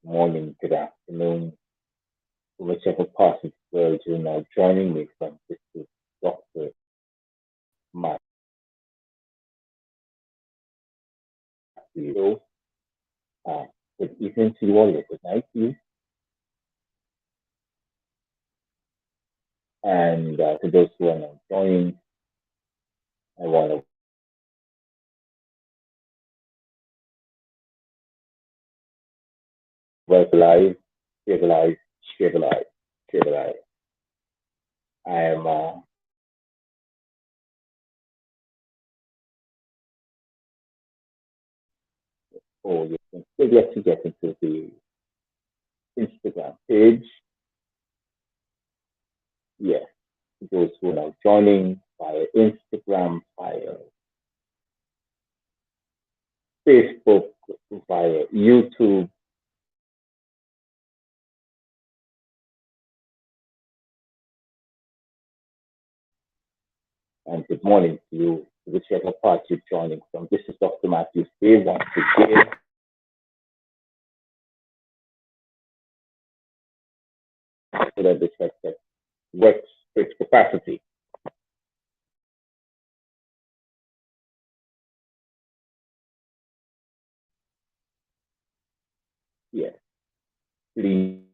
morning, good afternoon, whichever part of the world you're now joining me from. This is Dr. Matthews. Uh, Good evening to you all, or good night to you. And to those who are now joining, I want to welcome live, stabilize, stabilize, stabilize. I am, oh, you can still yet to get into the Instagram page. Yes, to those who are now joining via Instagram, via Facebook, via YouTube. And good morning to you, whichever part you're joining from. This is Dr. Matthews-Bey once again. So that this headset works to its capacity. Yes, please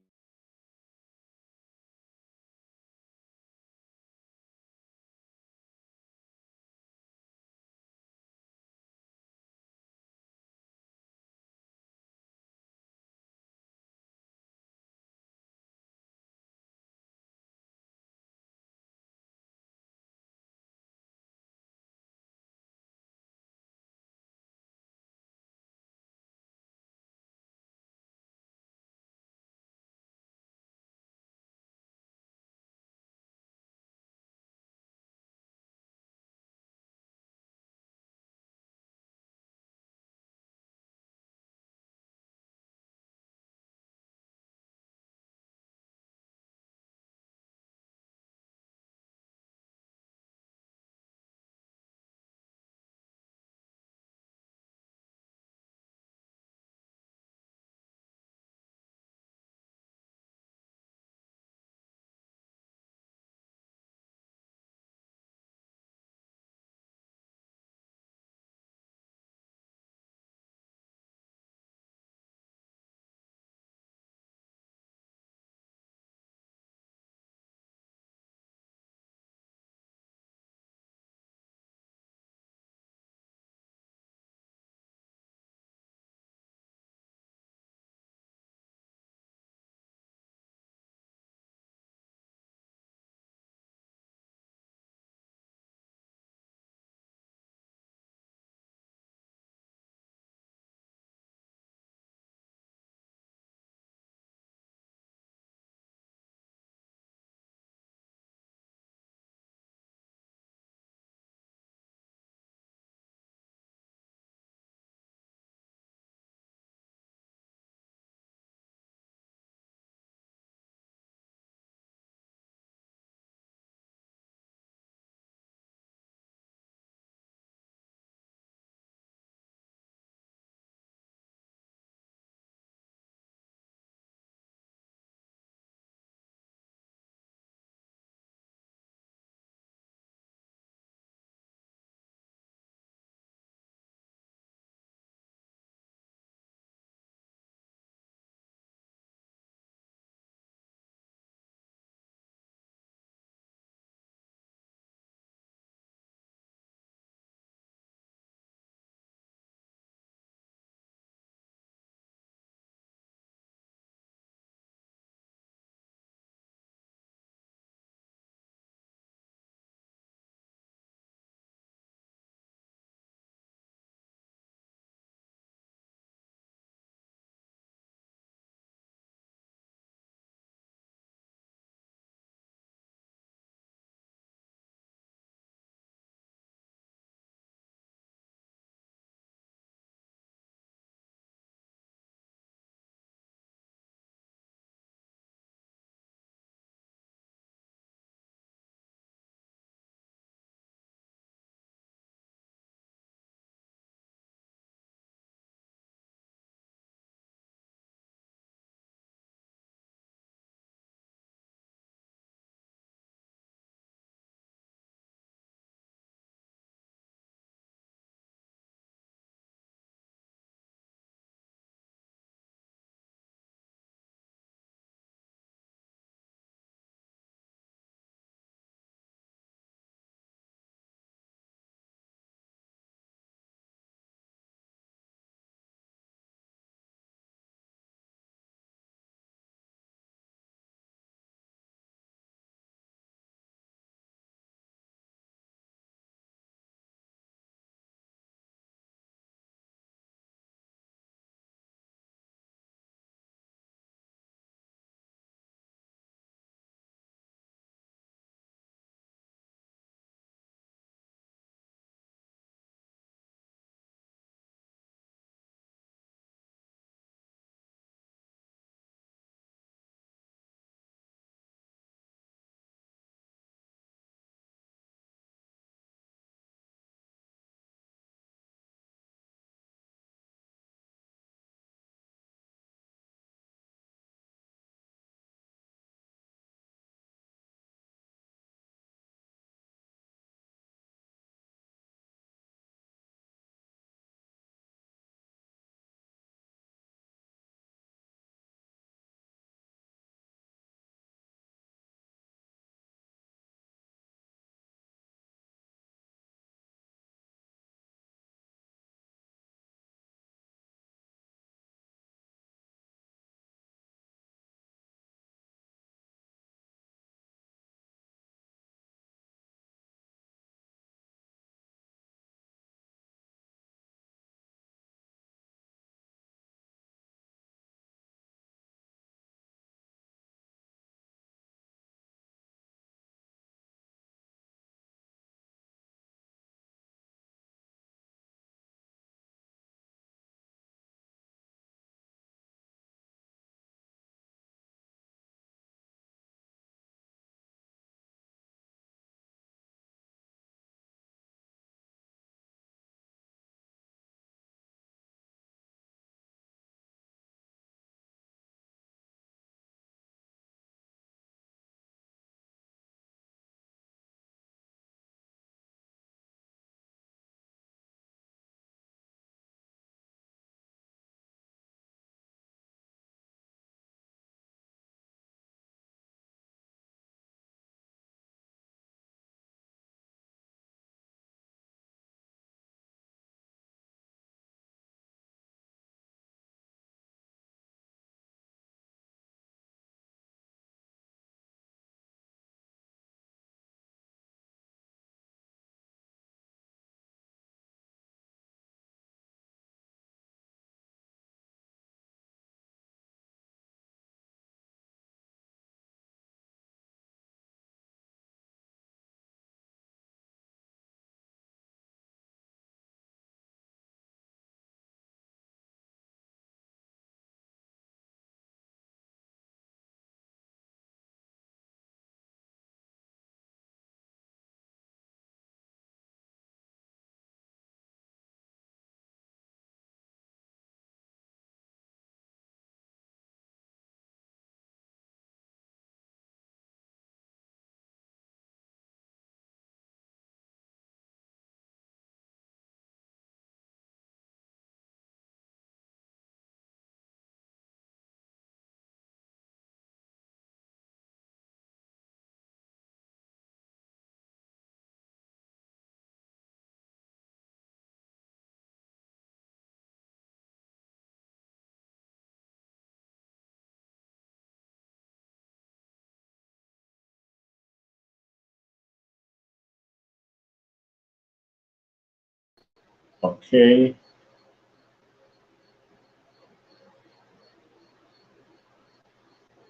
Okay.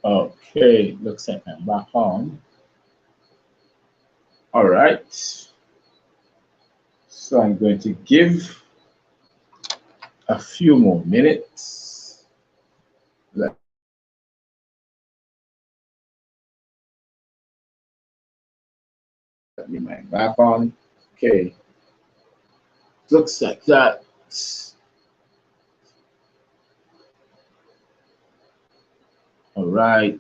Okay, looks like I'm back on. All right. So I'm going to give a few more minutes. Let me mind back on. Okay. Looks like that. All right.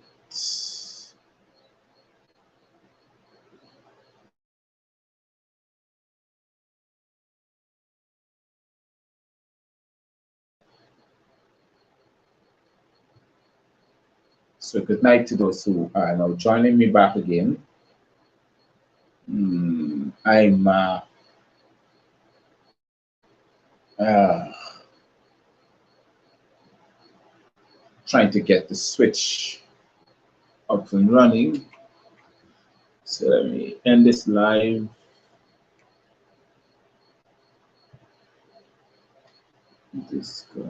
So good night to those who are now joining me back again. I'm uh, trying to get the switch up and running. So let me end this live. This guy.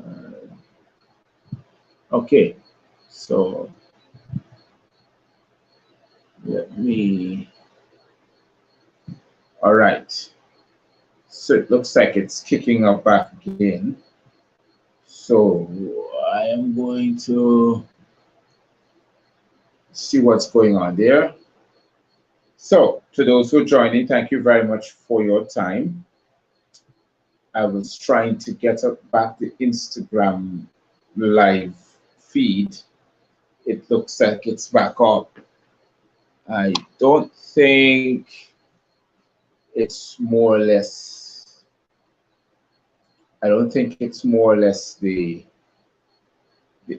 Okay, so let me. All right. So it looks like it's kicking up back again. So I am going to see what's going on there. So to those who are joining, thank you very much for your time. I was trying to get up back the Instagram live feed. It looks like it's back up. I don't think it's more or less, I don't think it's more or less the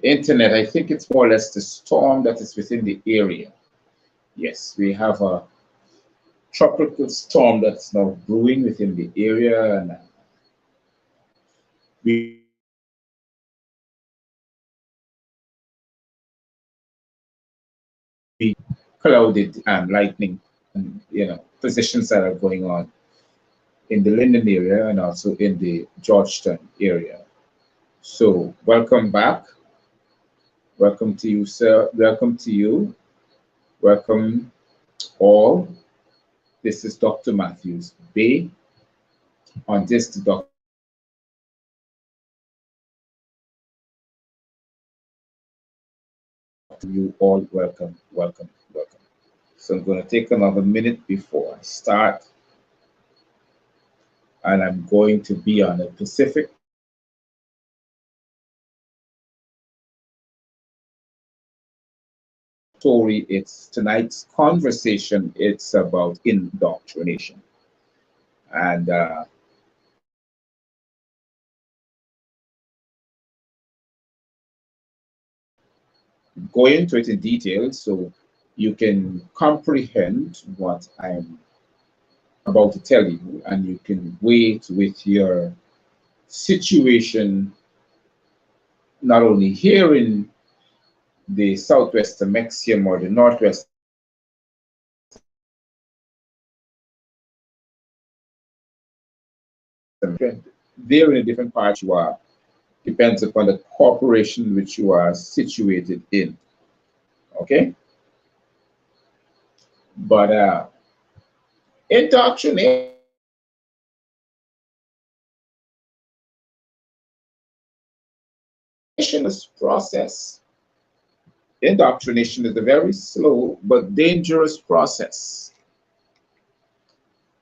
internet. I think it's more or less the storm that is within the area. Yes, we have a tropical storm that's now brewing within the area, and we clouded and lightning, and positions that are going on in the Linden area and also in the Georgetown area. So welcome back. Welcome to you, sir. Welcome to you. Welcome all. This is Dr. Matthews-Bey. On this, the Dr. You all welcome, welcome, welcome. So I'm going to take another minute before I start, and I'm going to be on the Pacific story. It's tonight's conversation. It's about indoctrination, and go into it in detail so you can comprehend what I'm about to tell you, and you can weigh it with your situation, not only here in the southwestern Mexium or the northwest. There in a different part you are depends upon the corporation which you are situated in. Okay? But indoctrination is process. Indoctrination is a very slow but dangerous process.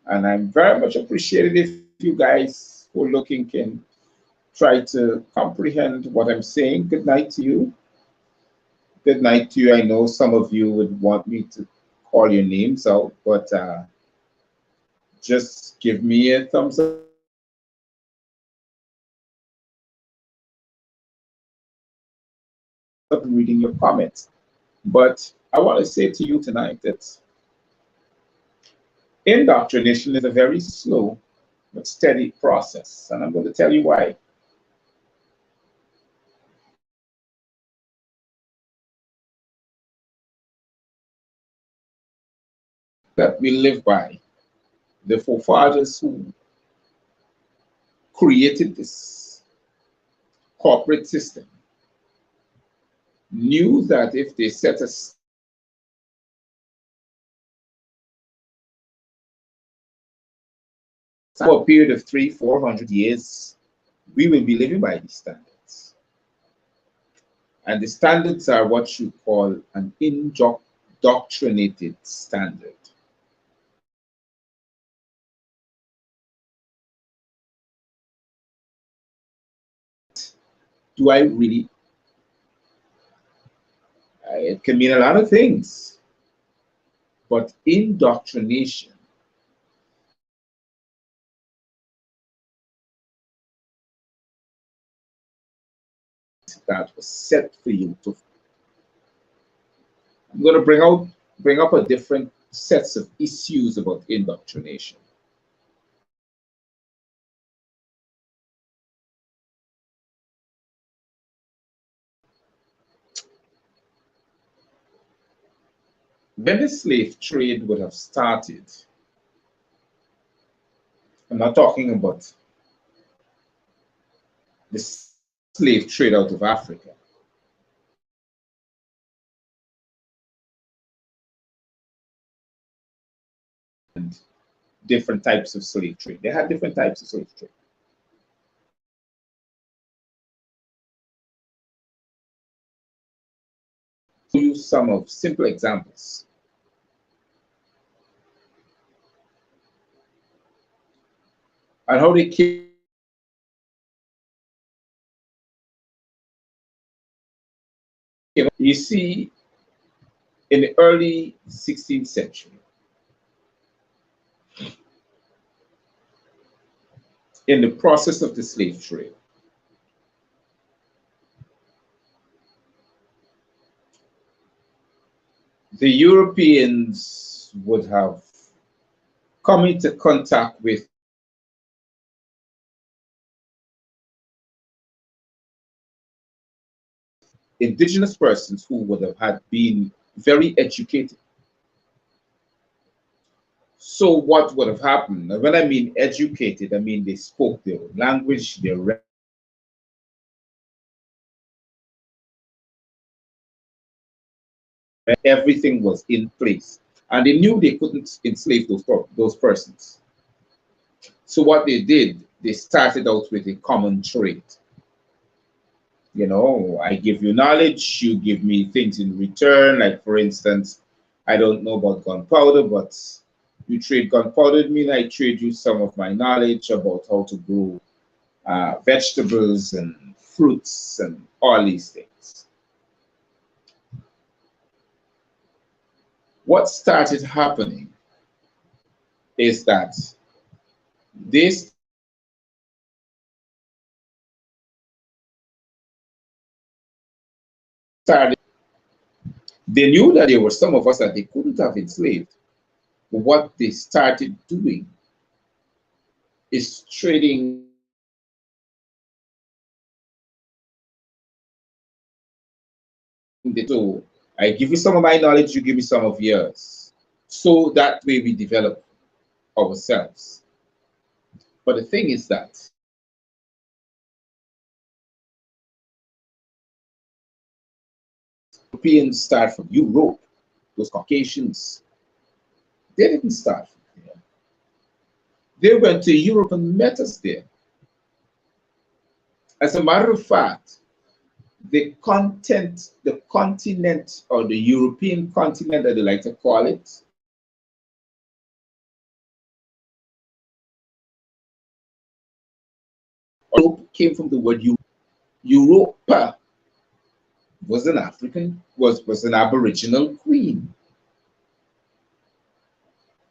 And I'm very much appreciated if you guys who are looking can try to comprehend what I'm saying. Good night to you. Good night to you. I know some of you would want me to call your names out, but just give me a thumbs up reading your comments. But I want to say to you tonight that indoctrination is a very slow but steady process, and I'm going to tell you why. That we live by, the forefathers who created this corporate system knew that if they set a for a period of 300-400 years, we will be living by these standards. And the standards are what you call an indoctrinated standard. Do I really? It can mean a lot of things, but indoctrination that was set for you to. I'm going to bring up a different sets of issues about indoctrination. When the slave trade would have started, I'm not talking about the slave trade out of Africa. And different types of slave trade. They had different types of slave trade. I'll use some of simple examples. And how they came. You see, in the early 16th century, in the process of the slave trade, the Europeans would have come into contact with indigenous persons who would have had been very educated. So what would have happened? And when I mean educated, I mean they spoke their own language, they read. Everything was in place. And they knew they couldn't enslave those persons. So what they did, they started out with a common trade. You know, I give you knowledge, you give me things in return. Like, for instance, I don't know about gunpowder, but you trade gunpowder with me, and I trade you some of my knowledge about how to grow vegetables and fruits and all these things. What started happening is that this started, they knew that there were some of us that they couldn't have enslaved. But what they started doing is trading the two. I give you some of my knowledge, you give me some of yours. So that way we develop ourselves. But the thing is that Europeans start from Europe, those Caucasians, they didn't start from there. They went to Europe and met us there. As a matter of fact, the continent, or the European continent, that they like to call it, came from the word Europa. Was an African, was an Aboriginal queen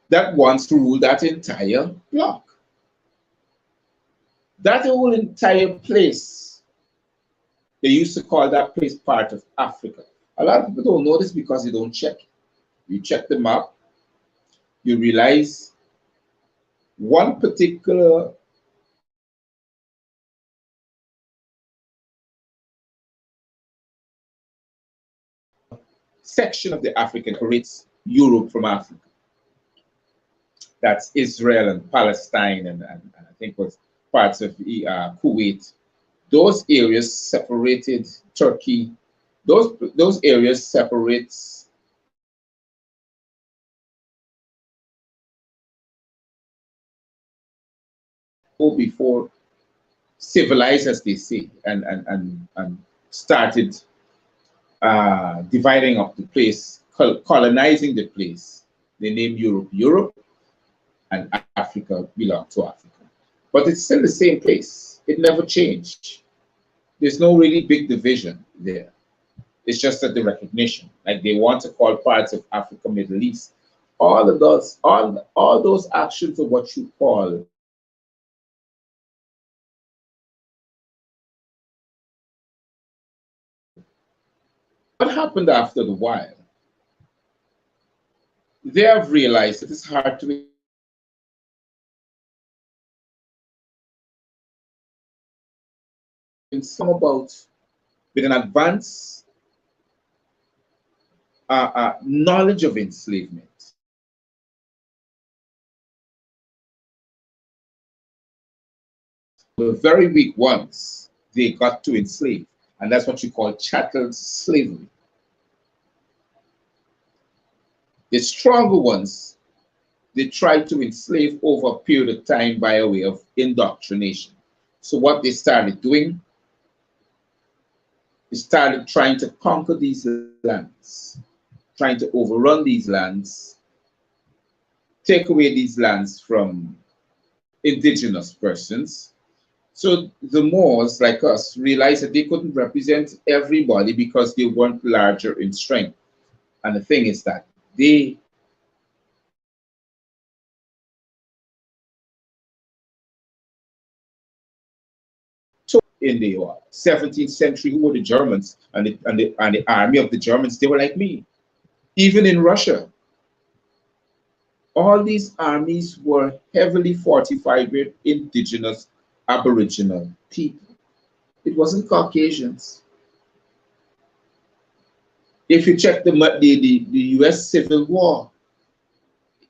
that once ruled that entire block. That whole entire place, they used to call that place part of Africa. A lot of people don't know this because they don't check. You check the map, you realize one particular section of the Africa separates Europe from Africa. That's Israel and Palestine, and I think was parts of Kuwait, those areas separated Turkey. Those areas separates before civilized, as they say, and started dividing up the place, colonizing the place. They named Europe Europe, and Africa belonged to Africa. But it's still the same place. It never changed. There's no really big division there. It's just that the recognition, like they want to call parts of Africa Middle East. All of those, all those actions of what you call what happened after the while, they have realized it is hard to some about with an advanced knowledge of enslavement. The very weak ones they got to enslave, and that's what you call chattel slavery. The stronger ones they tried to enslave over a period of time by a way of indoctrination. So what they started doing, they started trying to conquer these lands, trying to overrun these lands, take away these lands from indigenous persons. So the Moors, like us, realized that they couldn't represent everybody because they weren't larger in strength. And the thing is that they took in the 17th century, who were the Germans and the army of the Germans, they were like me. Even in Russia, all these armies were heavily fortified with indigenous Aboriginal people. It wasn't Caucasians. If you check the US Civil War,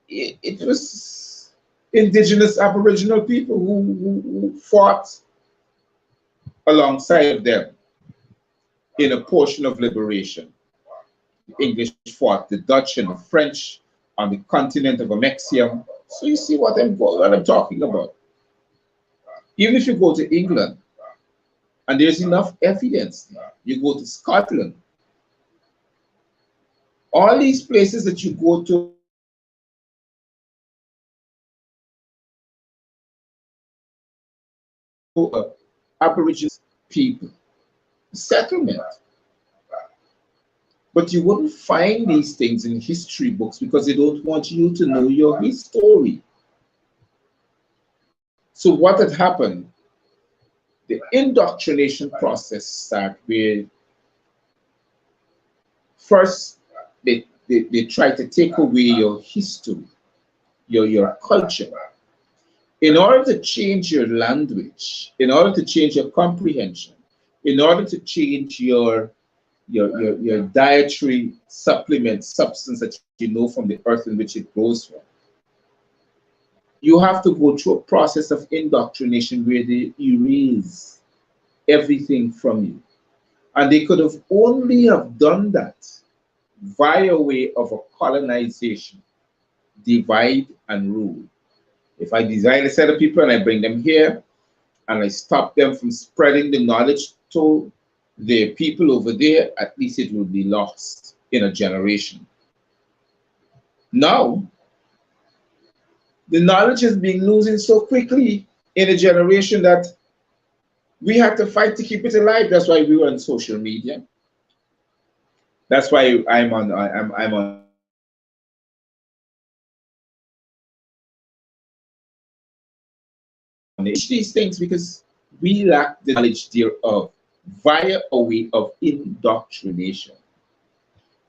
it was indigenous Aboriginal people who fought alongside of them in a portion of liberation. The English fought the Dutch and the French on the continent of Amexium. So you see what I'm talking about. Even if you go to England, and there's enough evidence there, you go to Scotland, all these places that you go to, Aboriginal people, settlement. But you wouldn't find these things in history books because they don't want you to know your history. So what had happened, the indoctrination process started where first they try to take away your history, your culture. In order to change your language, in order to change your comprehension, in order to change your dietary supplement substance that you know from the earth in which it grows from, you have to go through a process of indoctrination where they erase everything from you. And they could have only have done that via way of a colonization, divide and rule. If I design a set of people and I bring them here and I stop them from spreading the knowledge to the people over there, at least it will be lost in a generation. Now, the knowledge is being losing so quickly in a generation that we had to fight to keep it alive. That's why we were on social media. That's why I'm on these things, because we lack the knowledge thereof via a way of indoctrination.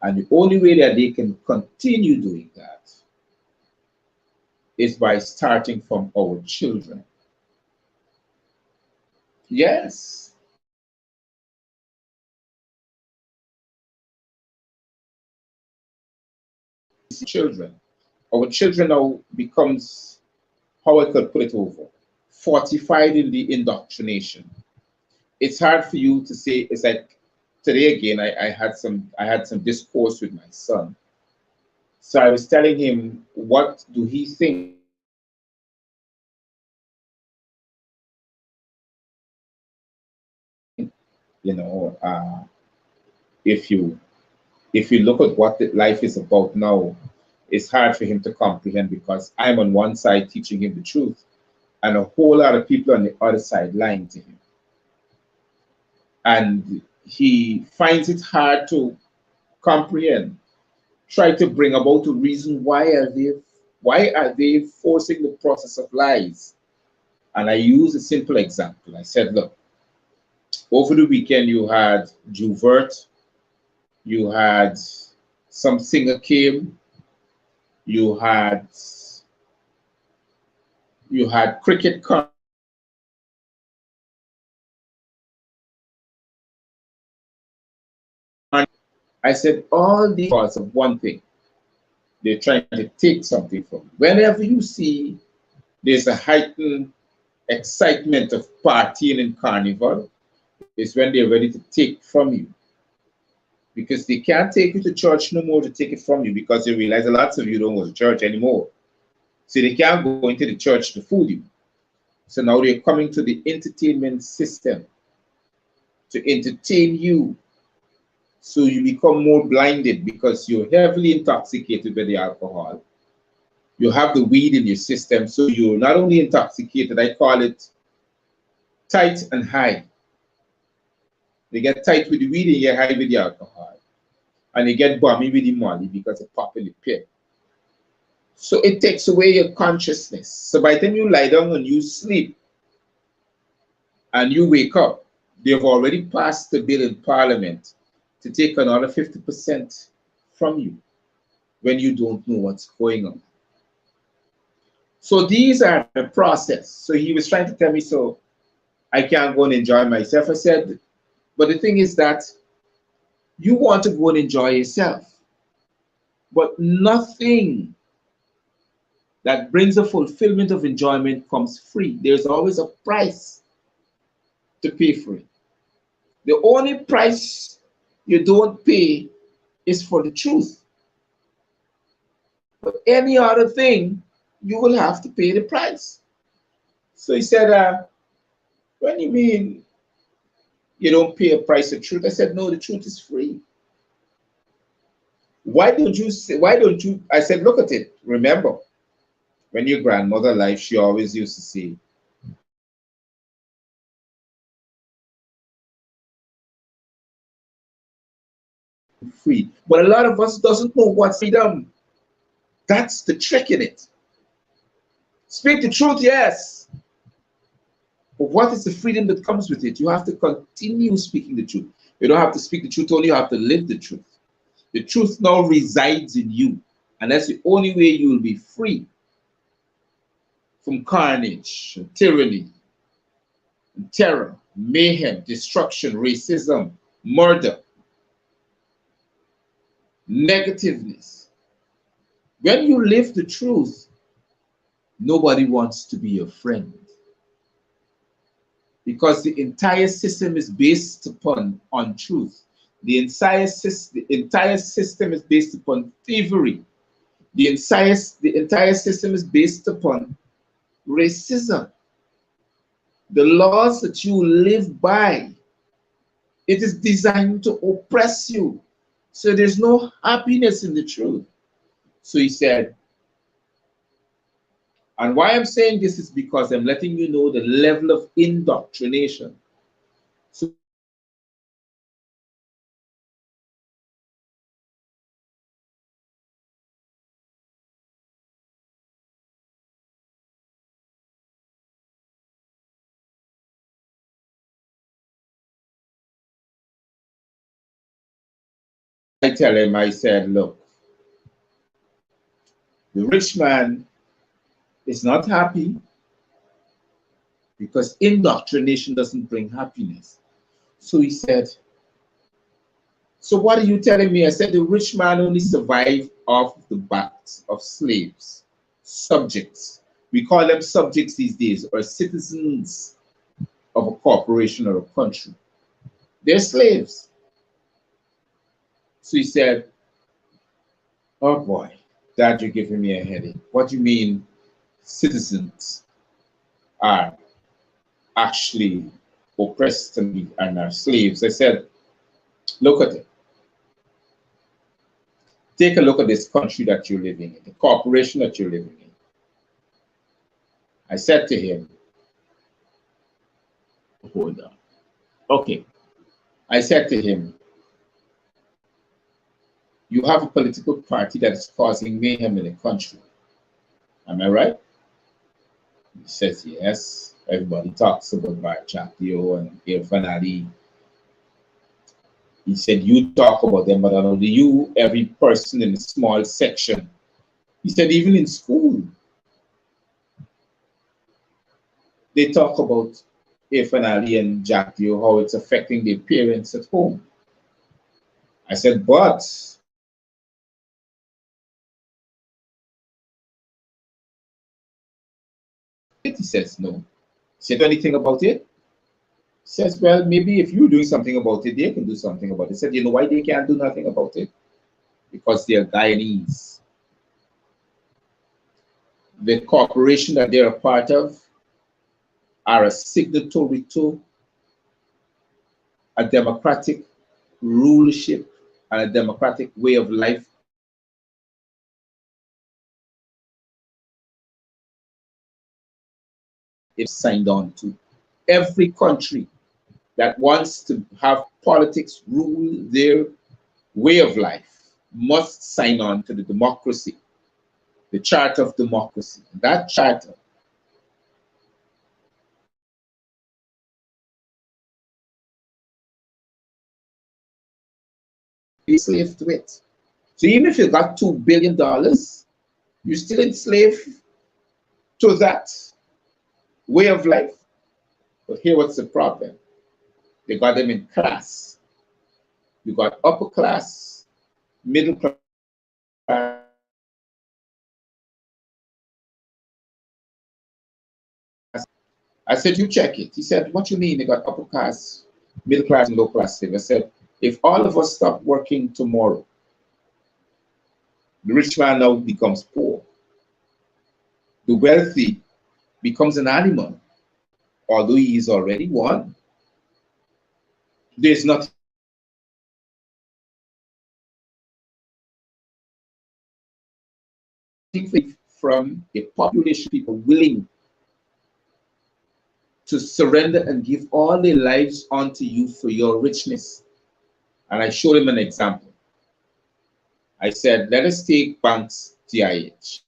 And the only way that they can continue doing that is by starting from our children. Yes. Children. Our children now becomes, how I could put it over, fortified in the indoctrination. It's hard for you to say. It's like today again. I had some discourse with my son. So I was telling him, what do he think? You know, if you look at what life is about now, it's hard for him to comprehend because I'm on one side teaching him the truth, and a whole lot of people on the other side lying to him, and he finds it hard to comprehend. Try to bring about a reason why are they forcing the process of lies? And I use a simple example. I said, look, over the weekend you had Juvert, you had some singer came, you had cricket come. I said all these because of one thing. They're trying to take something from you. Whenever you see there's a heightened excitement of partying in carnival, is when they're ready to take from you. Because they can't take you to church no more to take it from you because they realize a lot of you don't go to church anymore. So they can't go into the church to fool you. So now they're coming to the entertainment system to entertain you. So you become more blinded because you're heavily intoxicated by the alcohol. You have the weed in your system, so you're not only intoxicated, I call it tight and high. They get tight with the weed and you get high with the alcohol. And you get bummy with the money because it's pop in the pit. So it takes away your consciousness. So by the time you lie down and you sleep and you wake up, they've already passed the bill in Parliament to take another 50% from you when you don't know what's going on. So these are the process. So he was trying to tell me, so I can't go and enjoy myself. I said, but the thing is that you want to go and enjoy yourself, but nothing that brings a fulfillment of enjoyment comes free. There's always a price to pay for it. The only price you don't pay is for the truth. But any other thing, you will have to pay the price. So he said, what do you mean you don't pay a price of truth? I said, no, the truth is free. Why don't you, I said, look at it. Remember, when your grandmother life, she always used to say, free. But a lot of us doesn't know what's freedom. That's the trick in it. Speak the truth, yes. But what is the freedom that comes with it? You have to continue speaking the truth. You don't have to speak the truth only, you have to live the truth. The truth now resides in you. And that's the only way you will be free from carnage, tyranny, terror, mayhem, destruction, racism, murder, negativeness. When you live the truth, nobody wants to be your friend. Because the entire system is based upon untruth. The entire system is based upon thievery. The entire system is based upon racism. The laws that you live by, it is designed to oppress you. So there's no happiness in the truth. So he said, and why I'm saying this is because I'm letting you know the level of indoctrination. So I tell him, I said, look, the rich man is not happy because indoctrination doesn't bring happiness. So he said, so what are you telling me? I said, the rich man only survived off the backs of slaves, subjects. We call them subjects these days, or citizens of a corporation or a country. They're slaves. So he said, oh boy, Dad, you're giving me a headache. What do you mean citizens are actually oppressed and are slaves? I said, look at it. Take a look at this country that you're living in, the corporation that you're living in. I said to him, hold on. Okay. I said to him, you have a political party that is causing mayhem in the country. Am I right? He says, yes. Everybody talks about Matthews-Bey and Irfan Ali. He said, you talk about them, but I know you, every person in a small section. He said, even in school, they talk about Irfan Ali and Matthews-Bey, how it's affecting their parents at home. I said, but he says, no. He said, anything about it? He says, well, maybe if you're doing something about it, they can do something about it. He said, you know why they can't do nothing about it? Because they're Guyanese. The corporation that they're a part of are a signatory to a democratic rulership and a democratic way of life. It's signed on to. Every country that wants to have politics rule their way of life must sign on to the democracy, the Charter of Democracy. That charter is enslaved to it. So even if you got $2 billion, you're still enslaved to that way of life. But here what's the problem? They got them in class. You got upper class, middle class. I said, you check it. He said, what you mean? They got upper class, middle class, and low class. I said, if all of us stop working tomorrow, the rich man now becomes poor. The wealthy becomes an animal, although he is already one. There's nothing from a population of people willing to surrender and give all their lives unto you for your richness. And I showed him an example. I said, let us take banks DIH.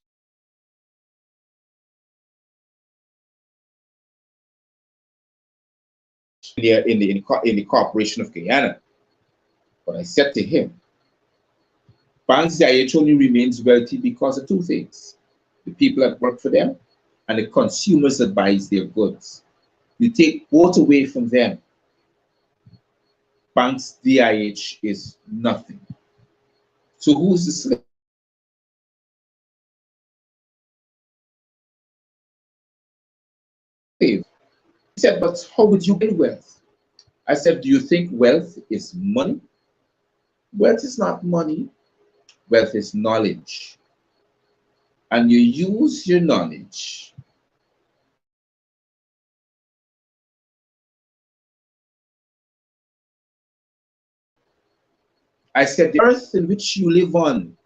In the Corporation of Guyana. But I said to him, Banks DIH only remains wealthy because of two things: the people that work for them and the consumers that buys their goods. You take both away from them, Banks DIH is nothing. So who's the slave? He said, but how would you gain wealth? I said, do you think wealth is money? Wealth is not money. Wealth is knowledge. And you use your knowledge I said, the earth in which you live on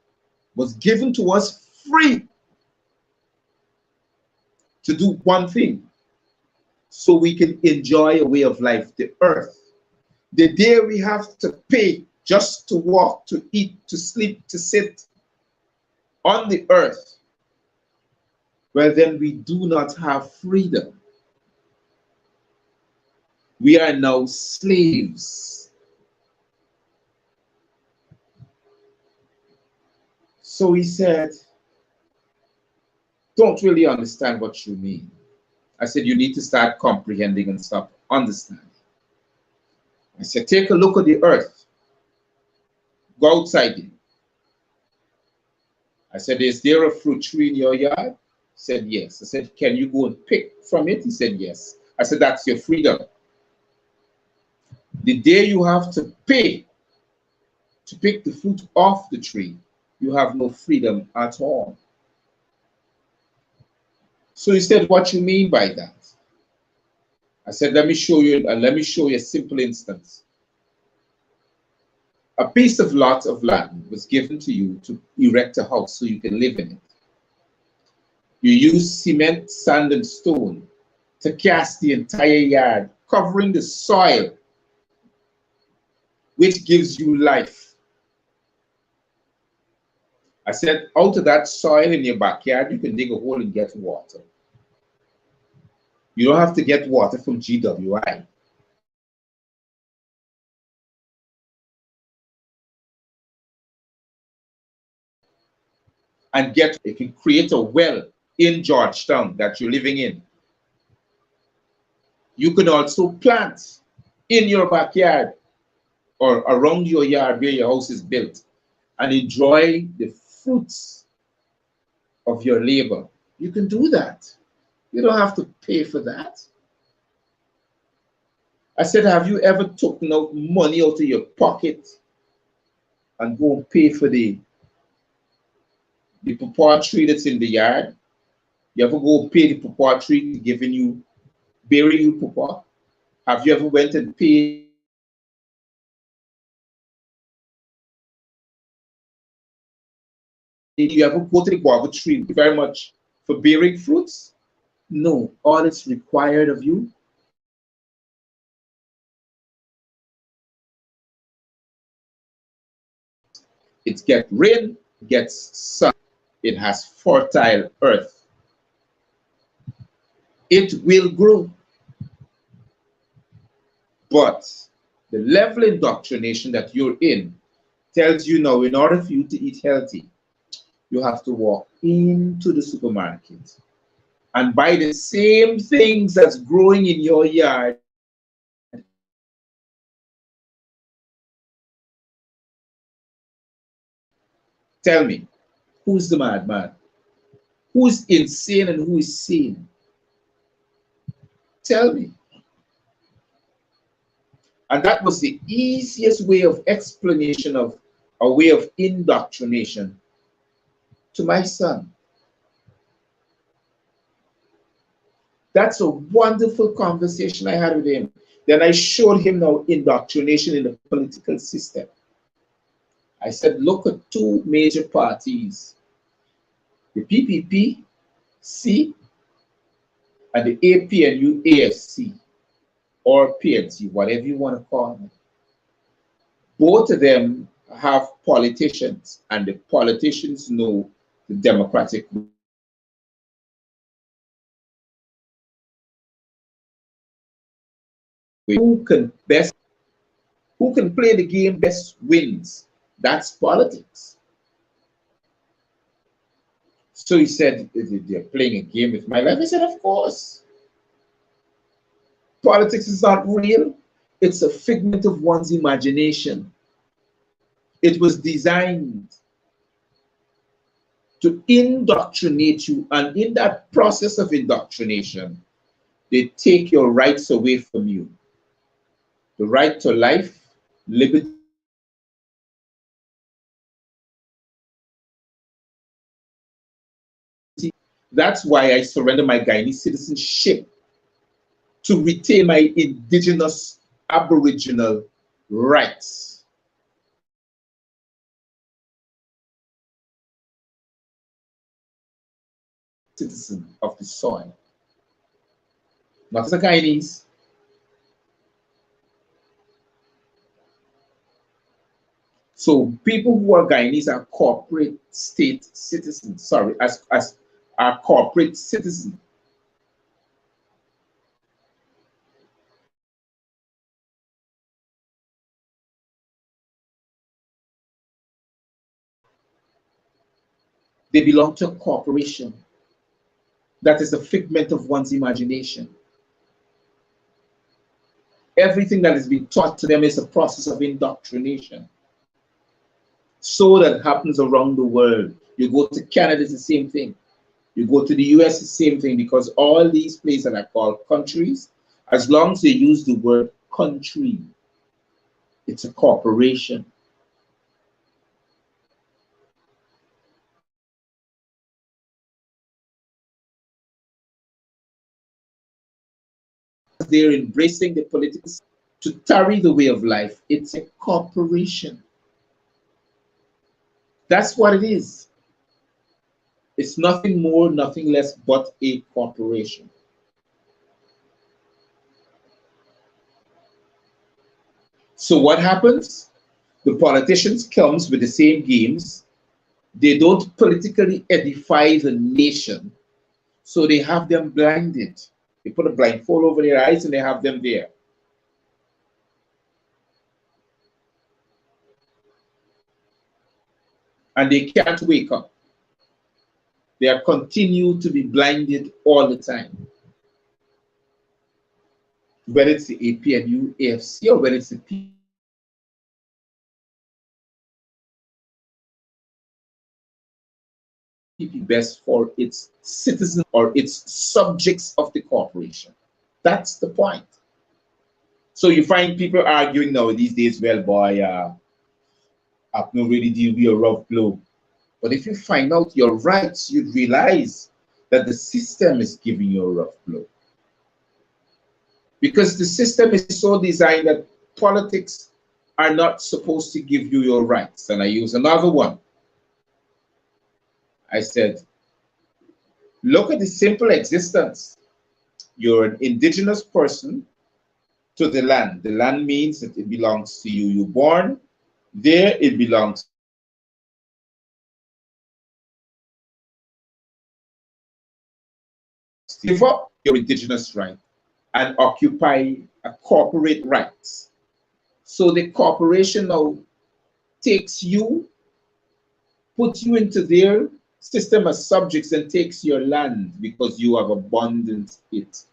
was given to us free to do one thing, so we can enjoy a way of life, the earth. The day we have to pay just to walk, to eat, to sleep, to sit on the earth, well, then we do not have freedom. We are now slaves. So he said, don't really understand what you mean. I said, you need to start comprehending and stop understanding. I said, take a look at the earth. Go outside it. I said, is there a fruit tree in your yard? He Said yes. I said, can you go and pick from it? He said yes. I said, that's your freedom. The day you have to pay to pick the fruit off the tree, you have no freedom at all. So he said, what you mean by that? I said, let me show you a simple instance. A piece of lot of land was given to you to erect a house so you can live in it. You use cement, sand, and stone to cast the entire yard, covering the soil, which gives you life. I said, out of that soil in your backyard, you can dig a hole and get water. You don't have to get water from GWI. And it can create a well in Georgetown that you're living in. You can also plant in your backyard or around your yard where your house is built and enjoy the fruits of your labor. You can do that. You don't have to pay for that. I said, have you ever taken out money out of your pocket and go and pay for the pawpaw tree that's in the yard? You ever go pay the pawpaw tree bury you pawpaw? Have you ever went and paid? Did you ever go to the guava tree very much for bearing fruits? No, all it's required of you it gets rain, gets sun, it has fertile earth. It will grow. But the level of indoctrination that you're in tells you now, in order for you to eat healthy, you have to walk into the supermarket and buy the same things that's growing in your yard. Tell me, who's the madman? Who's insane and who is sane? Tell me. And that was the easiest way of explanation of a way of indoctrination to my son. That's a wonderful conversation I had with him. Then I showed him now indoctrination in the political system. I said, look at two major parties, the PPP-C and the APNU-AFC, or PNC, whatever you want to call them. Both of them have politicians, and the politicians know the democratic way. Who can play the game best wins. That's politics. So he said, they're playing a game with my life. I said, of course. Politics is not real. It's a figment of one's imagination. It was designed to indoctrinate you, and in that process of indoctrination, they take your rights away from you. The right to life, liberty, that's why I surrender my Guyanese citizenship, to retain my indigenous aboriginal rights. Citizen of the soil, not as a Guyanese. So people who are Guyanese are corporate state citizens, sorry, as are corporate citizens. They belong to a corporation that is a figment of one's imagination. Everything that is being taught to them is a process of indoctrination. So that happens around the world. You go to Canada, it's the same thing. You go to the US, the same thing, because all these places that are called countries, as long as they use the word country, it's a corporation. They're embracing the political to carry the way of life. It's a corporation. That's what it is. It's nothing more, nothing less but a corporation. So what happens? The politicians comes with the same games. They don't politically edify the nation. So they have them blinded. They put a blindfold over their eyes and they have them there. And they can't wake up. They are continued to be blinded all the time. Whether it's the APNU, AFC, or whether it's the PPP best for its citizens or its subjects of the corporation. That's the point. So you find people arguing now these days, well, boy, I've not really deal with a rough blow. But if you find out your rights, you'd realize that the system is giving you a rough blow. Because the system is so designed that politics are not supposed to give you your rights. And I use another one. I said, look at the simple existence. You're an indigenous person to the land. The land means that it belongs to you. You're born there, it belongs to you. Give up your indigenous right and occupy a corporate rights. So the corporation now takes you, puts you into their system as subjects and takes your land because you have abandoned it.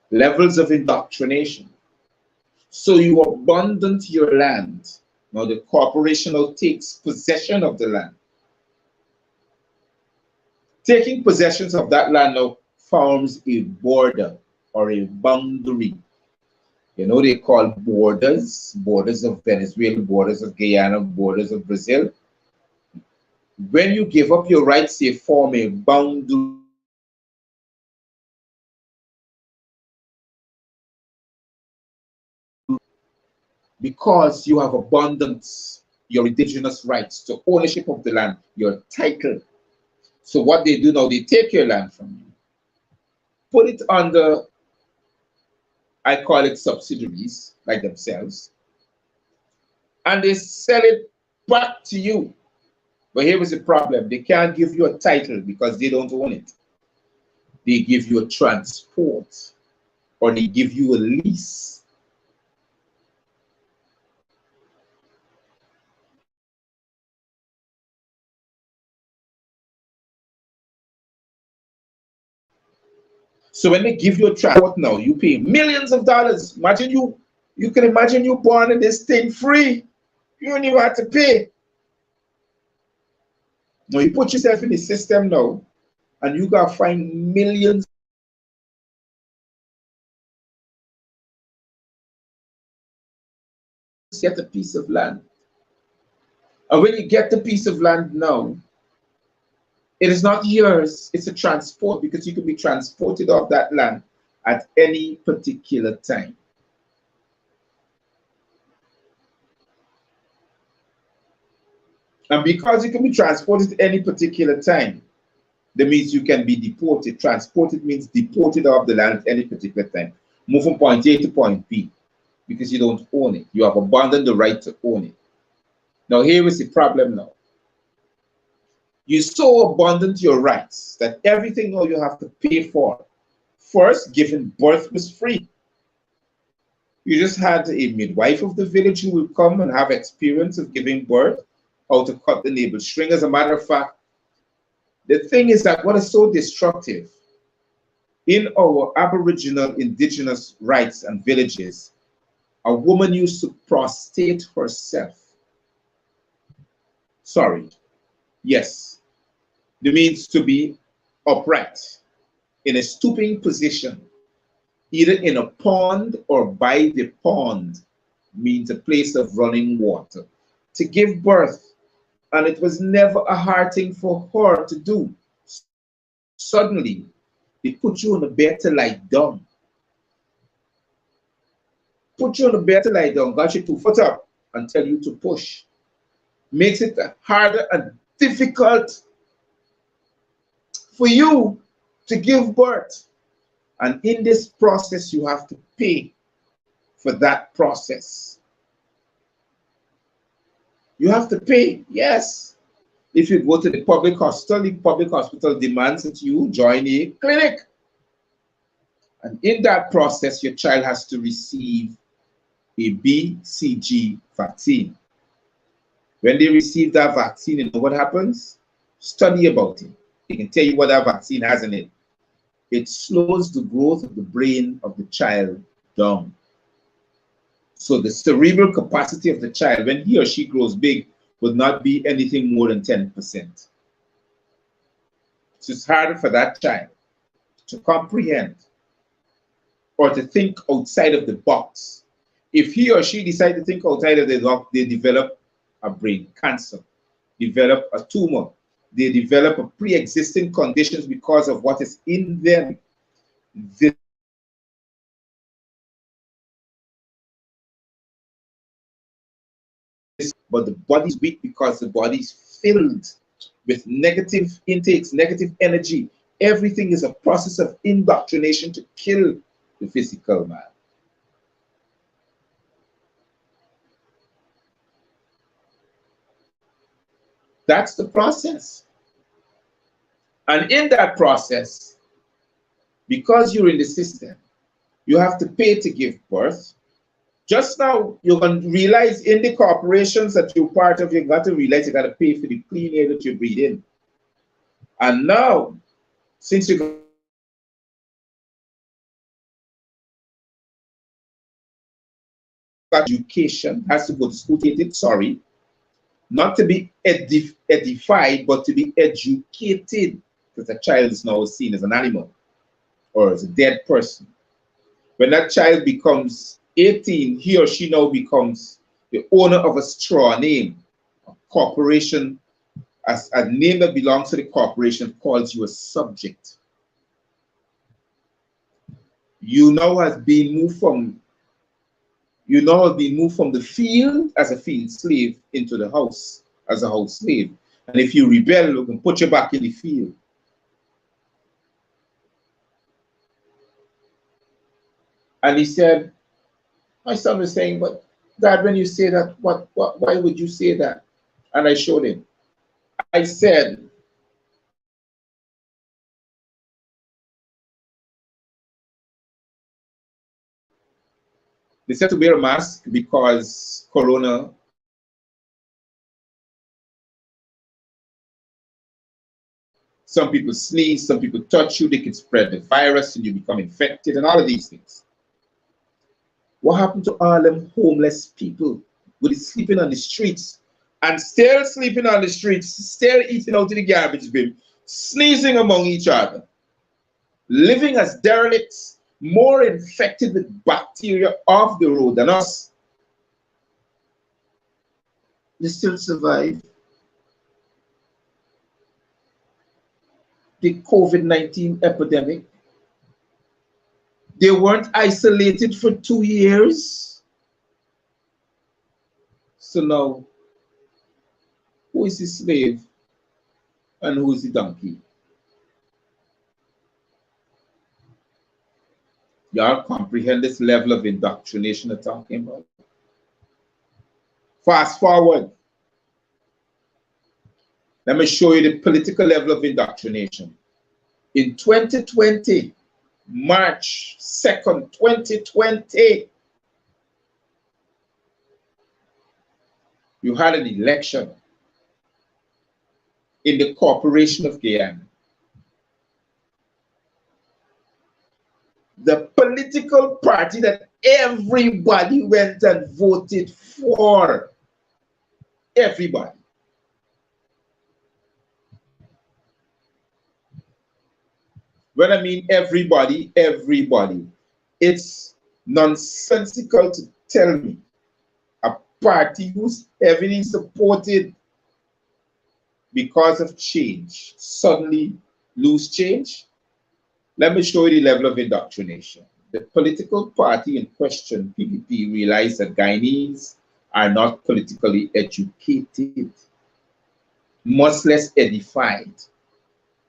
Levels of indoctrination. So you abandon your land. Now the corporation now takes possession of the land. Taking possession of that land now forms a border or a boundary. You know, they call borders, borders of Venezuela, borders of Guyana, borders of Brazil. When you give up your rights, they form a boundary. Because you have abandoned your indigenous rights to ownership of the land, your title. So what they do now, they take your land from you, put it under, I call it subsidiaries, like themselves, and they sell it back to you. But here is the problem. They can't give you a title because they don't own it. They give you a transport or they give you a lease. So when they give you a transport now, you pay millions of dollars. Imagine you can imagine you born in this thing free. You don't even have to pay. Now you put yourself in the system now, and you gotta find millions to get a piece of land. And when you get the piece of land now, it is not yours, it's a transport because you can be transported off that land at any particular time. And because you can be transported at any particular time, that means you can be deported. Transported means deported off the land at any particular time. Move from point A to point B because you don't own it. You have abandoned the right to own it. Now here is the problem now. You so abandoned your rights that everything now you have to pay for. First, giving birth was free. You just had a midwife of the village who will come and have experience of giving birth, how to cut the navel string. As a matter of fact, the thing is that what is so destructive in our Aboriginal indigenous rights and villages, a woman used to prostrate herself. Sorry, yes. It means to be upright, in a stooping position, either in a pond or by the pond, means a place of running water. To give birth, and it was never a hard thing for her to do. Suddenly, they put you on a bed to lie down. Put you on a bed to lie down, got your 2 foot up, and tell you to push. Makes it harder and difficult for you to give birth. And in this process, you have to pay for that process. You have to pay, yes. If you go to the public hospital demands that you join a clinic. And in that process, your child has to receive a BCG vaccine. When they receive that vaccine, you know what happens? Study about it. They can tell you what that vaccine has in it. It slows the growth of the brain of the child down. So the cerebral capacity of the child, when he or she grows big, would not be anything more than 10%. So it's harder for that child to comprehend or to think outside of the box. If he or she decides to think outside of the box, they develop a brain cancer, develop a tumor, they develop a pre-existing conditions because of what is in them. But the body's weak because the body's filled with negative intakes, negative energy. Everything is a process of indoctrination to kill the physical man. That's the process. And in that process, because you're in the system, you have to pay to give birth. Just now, you're going to realize in the corporations that you're part of, you got to realize you got to pay for the clean air that you breathe in. And now, since you got education, has to go to school, sorry, not to be edified, but to be educated, because a child is now seen as an animal or as a dead person. When that child becomes 18, he or she now becomes the owner of a straw name. A corporation, as a name that belongs to the corporation, calls you a subject. You now have been moved from the field as a field slave into the house as a house slave. And if you rebel, we can put you back in the field. And he said, my son was saying, but Dad, when you say that, why would you say that? And I showed him. I said, they said to wear a mask because corona some people sneeze, some people touch you, they can spread the virus and you become infected and all of these things. What happened to all them homeless people who are sleeping on the streets and still sleeping on the streets, still eating out of the garbage bin, sneezing among each other, living as derelicts, more infected with bacteria off the road than us? They still survive the COVID-19 epidemic. They weren't isolated for 2 years. So now, who is the slave and who is the donkey? Y'all comprehend this level of indoctrination I'm talking about? Fast forward. Let me show you the political level of indoctrination. In 2020, March 2nd, 2020, you had an election in the Corporation of Guyana. The political party that everybody went and voted for, everybody, When I mean everybody, everybody. It's nonsensical to tell me a party who's heavily supported because of change suddenly lose change. Let me show you the level of indoctrination. The political party in question, PPP, realized that Guyanese are not politically educated, much less edified.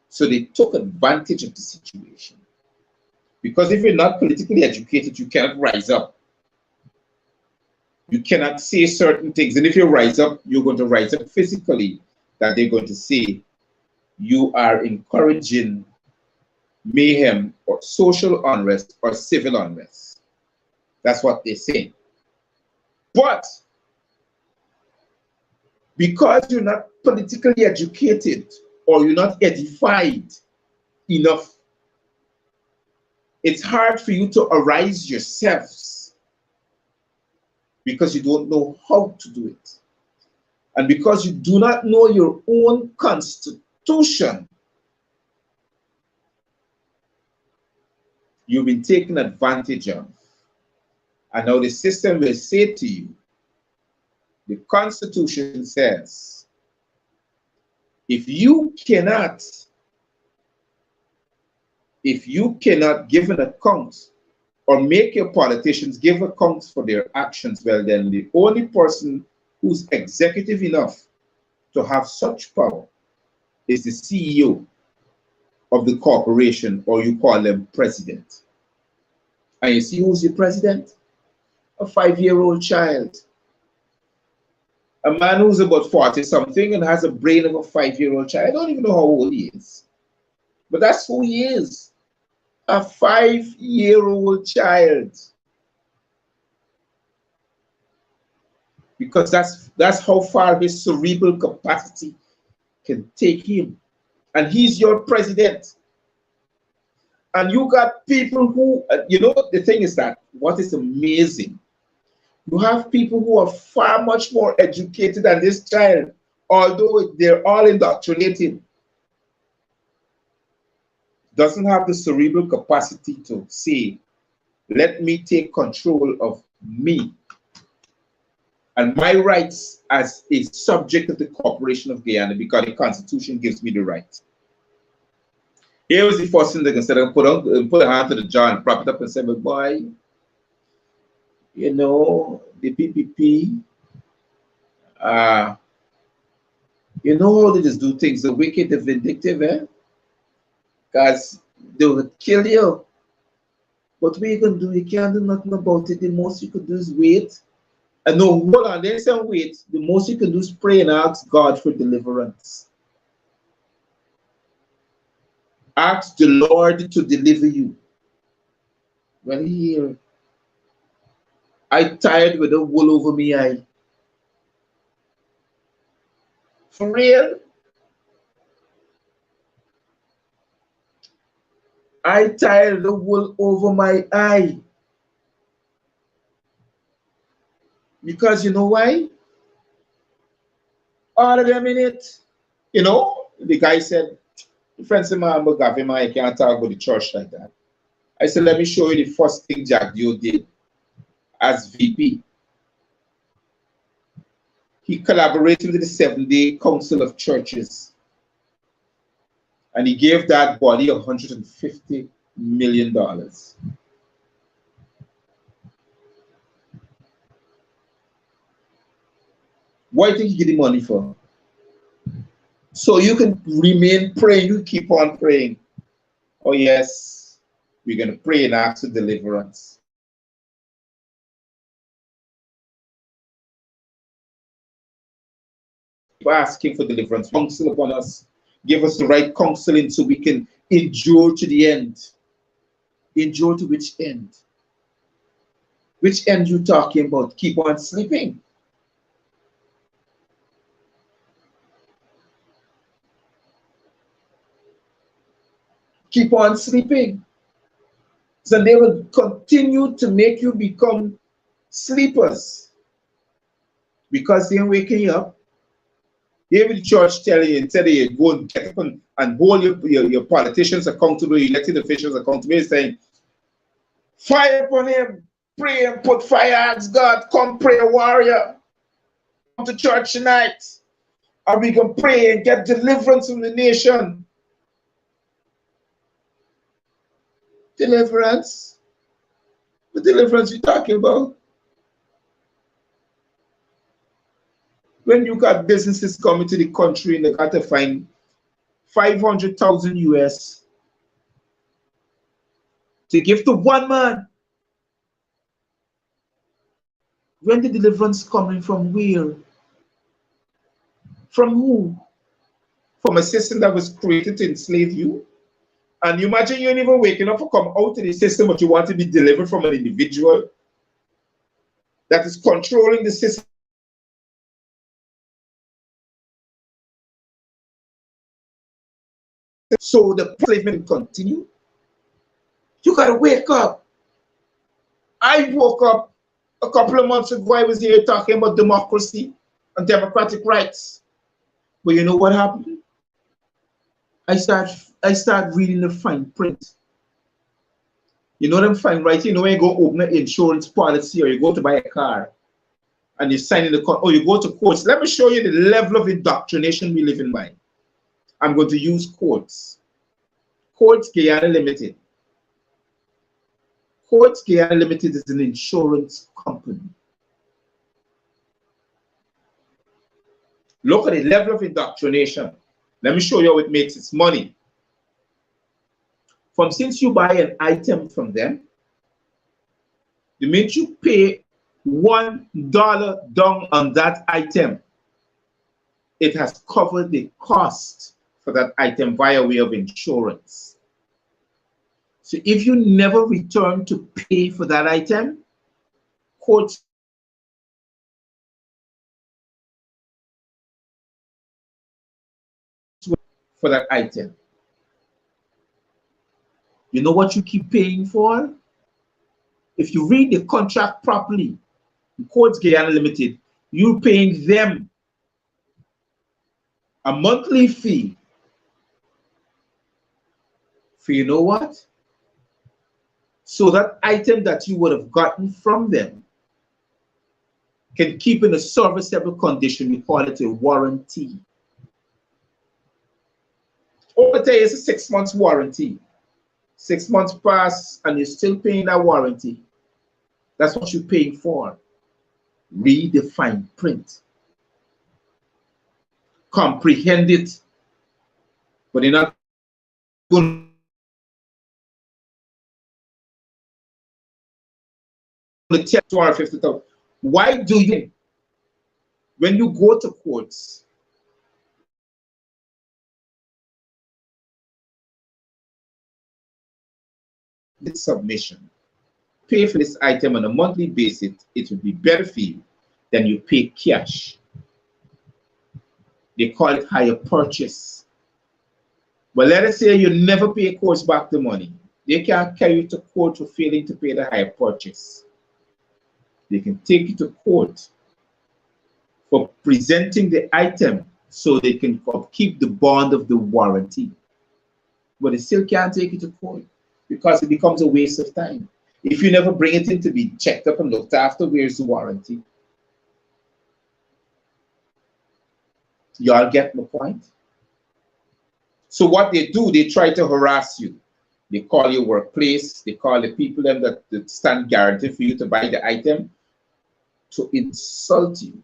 So they took advantage of the situation. Because if you're not politically educated, you cannot rise up. You cannot say certain things. And if you rise up, you're going to rise up physically, that they're going to say you are encouraging mayhem or social unrest or civil unrest. That's what they say. But because you're not politically educated or you're not edified enough, it's hard for you to arise yourselves because you don't know how to do it. And because you do not know your own constitution, you've been taken advantage of. And now the system will say to you, the Constitution says, if you cannot give an account or make your politicians give accounts for their actions, well, then the only person who's executive enough to have such power is the CEO of the corporation, or you call them president. And you see who's the president? A 5-year-old child. A man who's about 40 something and has a brain of a 5-year-old child. I don't even know how old he is. But that's who he is. A 5-year-old child. Because that's how far his cerebral capacity can take him. And he's your president. And you got people who, the thing is that what is amazing, you have people who are far much more educated than this child, although they're all indoctrinated. Doesn't have the cerebral capacity to say, let me take control of me and my rights as a subject of the Corporation of Guyana, because the Constitution gives me the right. Here was the first thing they can say, put a hand to the jaw and prop it up and say, but boy, the PPP, how they just do things, the wicked, the vindictive, because they will kill you. But what you can do, you can't do nothing about it. The most you could do is wait. And no, hold on, they say wait. The most you can do is pray and ask God for deliverance. Ask the Lord to deliver you. Well, here, I tired with the wool over me eye. For real? I tired the wool over my eye. Because you know why? All of them in it. The guy said, friends of mine, I can't talk about the church like that. I said, let me show you the first thing Jack Dio did as VP. He collaborated with the 7-Day Council of Churches. And he gave that body $150 million. What do you think he get the money for? So you can remain praying, you keep on praying. Oh yes, we're going to pray and ask for deliverance. Keep asking for deliverance. Counsel upon us. Give us the right counseling so we can endure to the end. Endure to which end? Which end you talking about? Keep on sleeping. Keep on sleeping. So they will continue to make you become sleepers because they're waking you up. Here the church telling you, instead of you go and get up and hold your politicians accountable, your elected officials accountable, saying, fire upon him, pray and put fire, ask God, come pray, warrior. Come to church tonight. And we can pray and get deliverance from the nation. Deliverance? The deliverance you're talking about? When you got businesses coming to the country and they got to find 500,000 US to give to one man. When the deliverance coming from where? From who? From a system that was created to enslave you? And you imagine you ain't even waking up to come out of the system, but you want to be delivered from an individual that is controlling the system. So the enslavement will continue. You gotta wake up. I woke up a couple of months ago. I was here talking about democracy and democratic rights. But you know what happened? I start reading the fine print. You know them fine, right? You know when you go open an insurance policy or you go to buy a car and you sign in the court or you go to courts. Let me show you the level of indoctrination we live in by. I'm going to use courts. Courts Guyana Limited. Courts Guyana Limited is an insurance company. Look at the level of indoctrination. Let me show you how it makes its money. Since you buy an item from them, the minute you pay $1 down on that item, it has covered the cost for that item via way of insurance. So if you never return to pay for that item, courts for that item. You know what you keep paying for? If you read the contract properly, Courts Guyana Limited, you're paying them a monthly fee for you know what? So that item that you would have gotten from them can keep in a serviceable condition. We call it a warranty. Over there is a 6 months warranty. 6 months pass and you're still paying that warranty. That's what you're paying for. Read the fine print. Comprehend it. But you're not going to tell 250,000. Why do you, when you go to courts, with submission, pay for this item on a monthly basis, it would be better for you than you pay cash. They call it hire purchase. But let us say you never pay courts back the money. They can't carry you to court for failing to pay the hire purchase. They can take you to court for presenting the item so they can keep the bond of the warranty. But they still can't take you to court because it becomes a waste of time. If you never bring it in to be checked up and looked after, where's the warranty? Y'all get my point? So what they do, they try to harass you. They call your workplace, they call the people that stand guarantee for you to buy the item to insult you.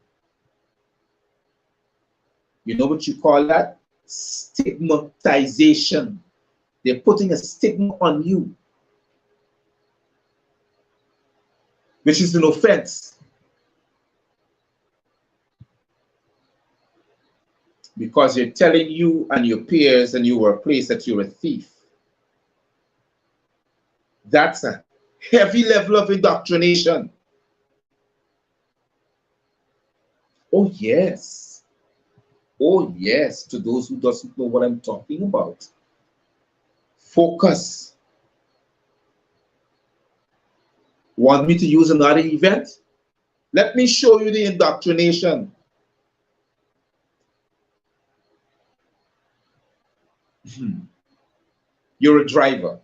You know what you call that? Stigmatization. They're putting a stigma on you, which is an offense. Because you're telling you and your peers and your workplace that you're a thief. That's a heavy level of indoctrination. Oh yes. Oh yes, to those who doesn't know what I'm talking about. Focus. Want me to use another event? Let me show you the indoctrination. You're a driver.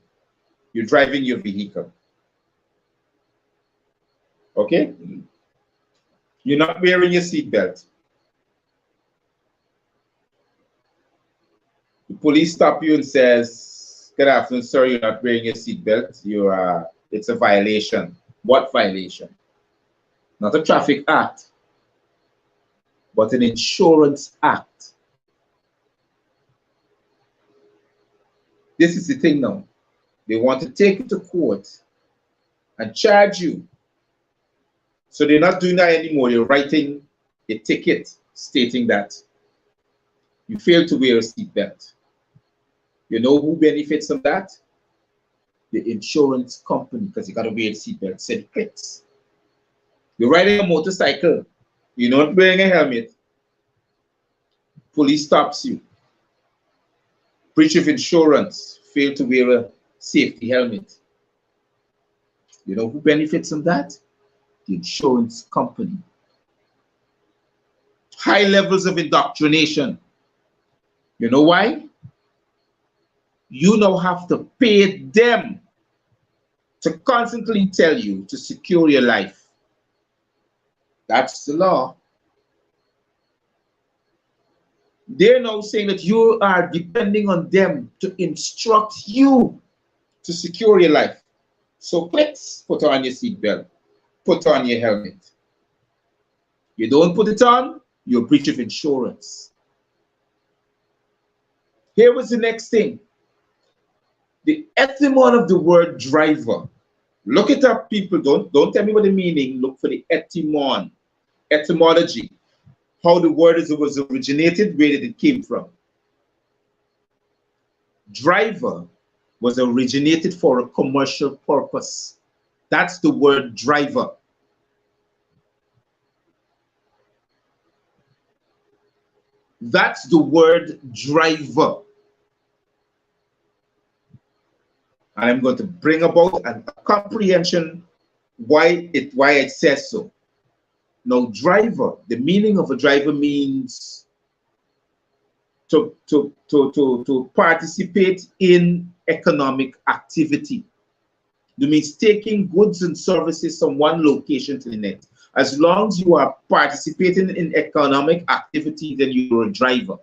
You're driving your vehicle. Okay? You're not wearing your seatbelt. The police stop you and says, "Good afternoon, sir. You're not wearing your seatbelt. It's a violation." What violation? Not a traffic act, but an insurance act. This is the thing now. They want to take you to court and charge you. So they're not doing that anymore. You're writing a ticket stating that you failed to wear a seatbelt. You know who benefits from that? The insurance company, because you got to wear a seatbelt. Said clicks. You're riding a motorcycle. You're not wearing a helmet. Police stops you. Breach of insurance. Fail to wear a safety helmet. You know who benefits from that? The insurance company. High levels of indoctrination. You know why? You now have to pay them to constantly tell you to secure your life. That's the law. They're now saying that you are depending on them to instruct you to secure your life. So please put on your seatbelt, put on your helmet. You don't put it on, you're a breach of insurance. Here was the next thing. The etymon of the word driver. Look it up, people. Don't tell me what the meaning. Look for the etymon, etymology. How the word was originated, where did it came from. Driver was originated for a commercial purpose. That's the word driver. That's the word driver. And I'm going to bring about a comprehension why it says so. Now, driver, the meaning of a driver means to participate in economic activity. It means taking goods and services from one location to the next. As long as you are participating in economic activity, then you're a driver.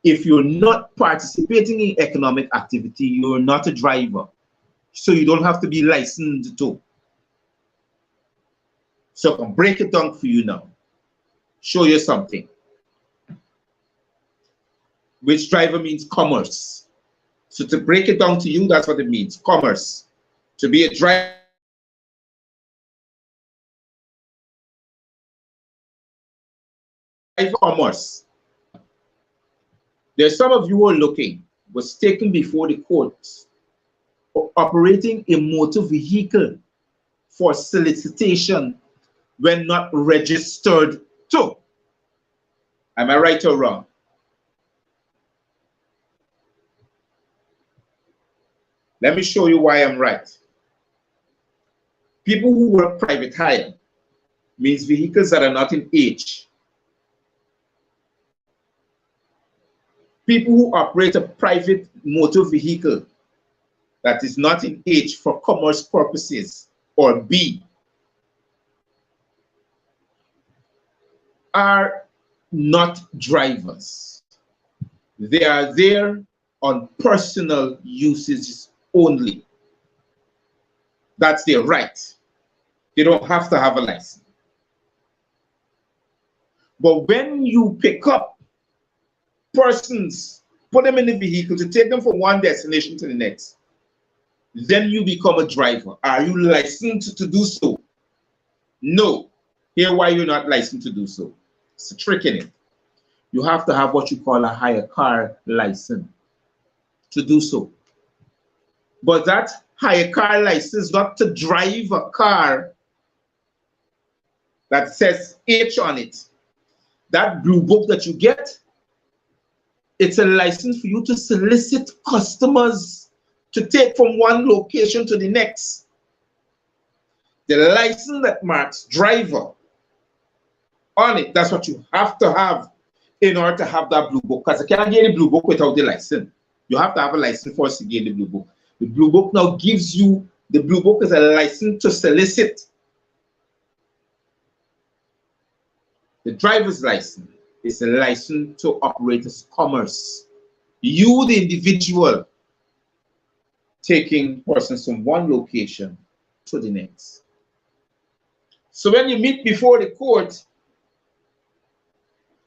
If you're not participating in economic activity, you're not a driver. So you don't have to be licensed to. So I can break it down for you now. Show you something. Which driver means commerce. So to break it down to you, that's what it means, commerce. To be a driver. Commerce. There's some of you who are looking, was taken before the courts, operating a motor vehicle for solicitation when not registered to. Am I right or wrong? Let me show you why I'm right. People who work private hire means vehicles that are not in age. People who operate a private motor vehicle that is not in age for commerce purposes, or B, are not drivers. They are there on personal usages only. That's their right. They don't have to have a license. But when you pick up persons, put them in the vehicle to take them from one destination to the next, then you become a driver. Are you licensed to do so? No. Here why you're not licensed to do so. It's a trick in it. You have to have what you call a hire car license to do so. But that hire car license, not to drive a car that says H on it. That blue book that you get, it's a license for you to solicit customers to take from one location to the next. The license that marks driver on it, that's what you have to have in order to have that blue book. Because you can't get a blue book without the license. You have to have a license for us to get the blue book. The blue book now gives you, the blue book is a license to solicit. The driver's license is a license to operate as commerce. You, the individual, taking persons from one location to the next. So when you meet before the court,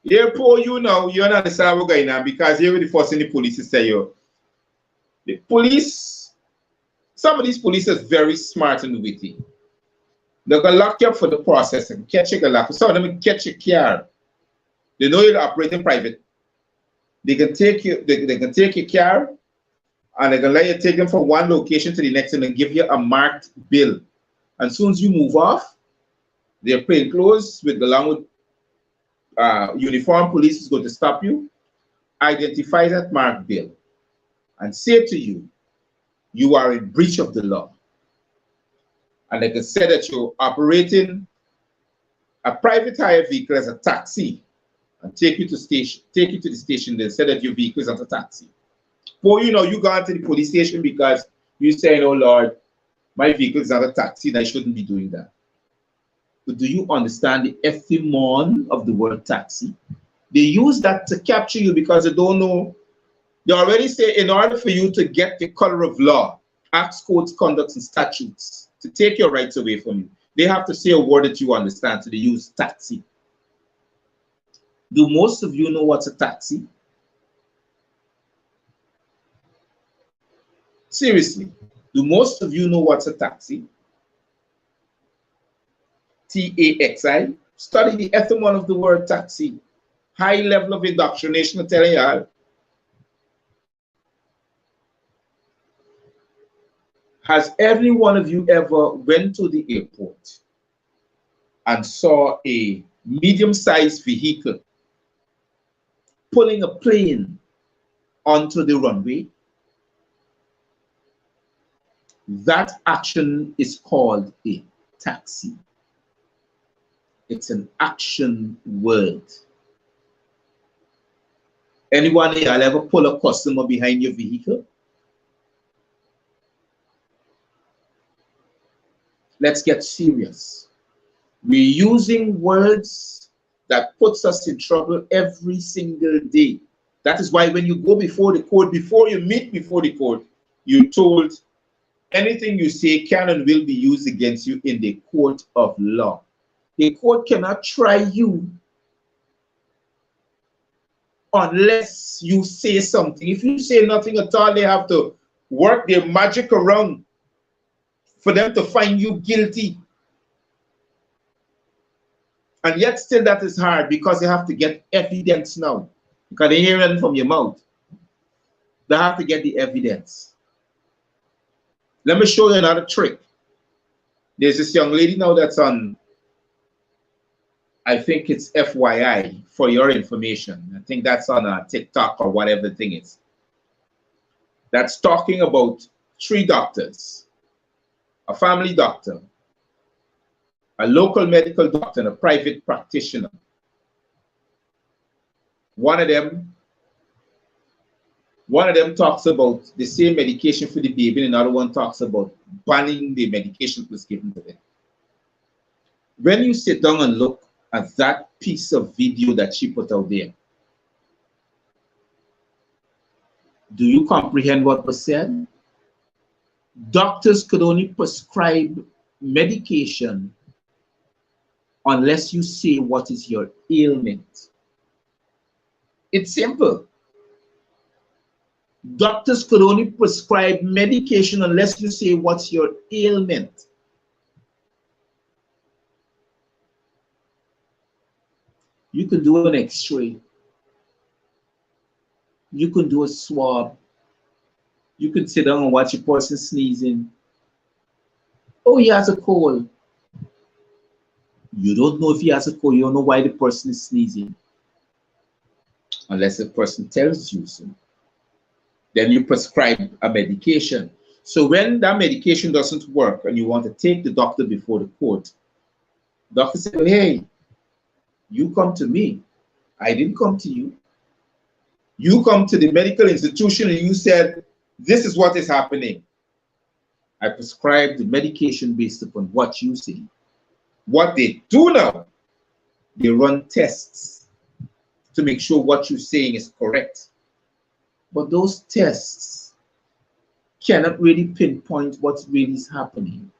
here poor you now, you don't understand what's going on, because here the first thing the police is say you. The police, some of these police are very smart and witty. They're gonna lock you up for the process and catch you lock. Some of them catch your car. They know you're operating private. They can take you, they can take your car, and they're gonna let you take them from one location to the next and then give you a marked bill. And as soon as you move off, they're plain clothes with along with uniformed police is going to stop you, identify that marked bill, and say to you, you are in breach of the law. And they can say that you're operating a private hire vehicle as a taxi and take you to the station, then say that your vehicle is not a taxi. Well, you know, you go to the police station because you're saying, oh Lord, my vehicle is not a taxi and I shouldn't be doing that. But do you understand the etymon of the word taxi? They use that to capture you because they don't know. They already say in order for you to get the color of law, acts, codes, conducts, and statutes, to take your rights away from you, they have to say a word that you understand, so they use taxi. Do most of you know what's a taxi? Seriously, do most of you know what's a taxi? T-A-X-I. Study the etymon of the word taxi. High level of indoctrination, I'm telling you. Has every one of you ever went to the airport and saw a medium-sized vehicle pulling a plane onto the runway? That action is called a taxi. It's an action word. Anyone here ever pull a customer behind your vehicle? Let's get serious. We're using words that puts us in trouble every single day. That is why when you go before the court, before you meet before the court, you're told anything you say can and will be used against you in the court of law. The court cannot try you unless you say something. If you say nothing at all, they have to work their magic around for them to find you guilty. And yet still that is hard because they have to get evidence now. Because they hear it from your mouth. They have to get the evidence. Let me show you another trick. There's this young lady now that's on, I think it's FYI, for your information. I think that's on a TikTok or whatever the thing is. That's talking about 3 doctors. A family doctor, a local medical doctor, and a private practitioner. One of them talks about the same medication for the baby, and another one talks about banning the medication that was given to them. When you sit down and look at that piece of video that she put out there, do you comprehend what was said? Doctors could only prescribe medication unless you say what is your ailment. It's simple. Doctors could only prescribe medication unless you say what's your ailment. You can do an X-ray. You can do a swab. You can sit down and watch a person sneezing. Oh, he has a cold. You don't know if he has a cold. You don't know why the person is sneezing. Unless the person tells you so. Then you prescribe a medication. So when that medication doesn't work and you want to take the doctor before the court, the doctor says, hey, you come to me. I didn't come to you. You come to the medical institution and you said, this is what is happening. I prescribe the medication based upon what you say. What they do now, they run tests to make sure what you're saying is correct. But those tests cannot really pinpoint what really is happening.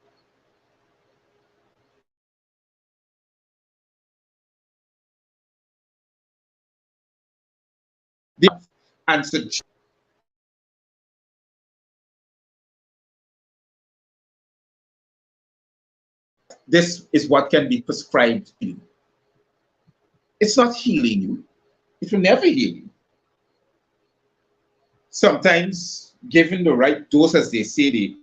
And suggest this is what can be prescribed to you. It's not healing you. It will never heal you. Sometimes, given the right dose, as they say,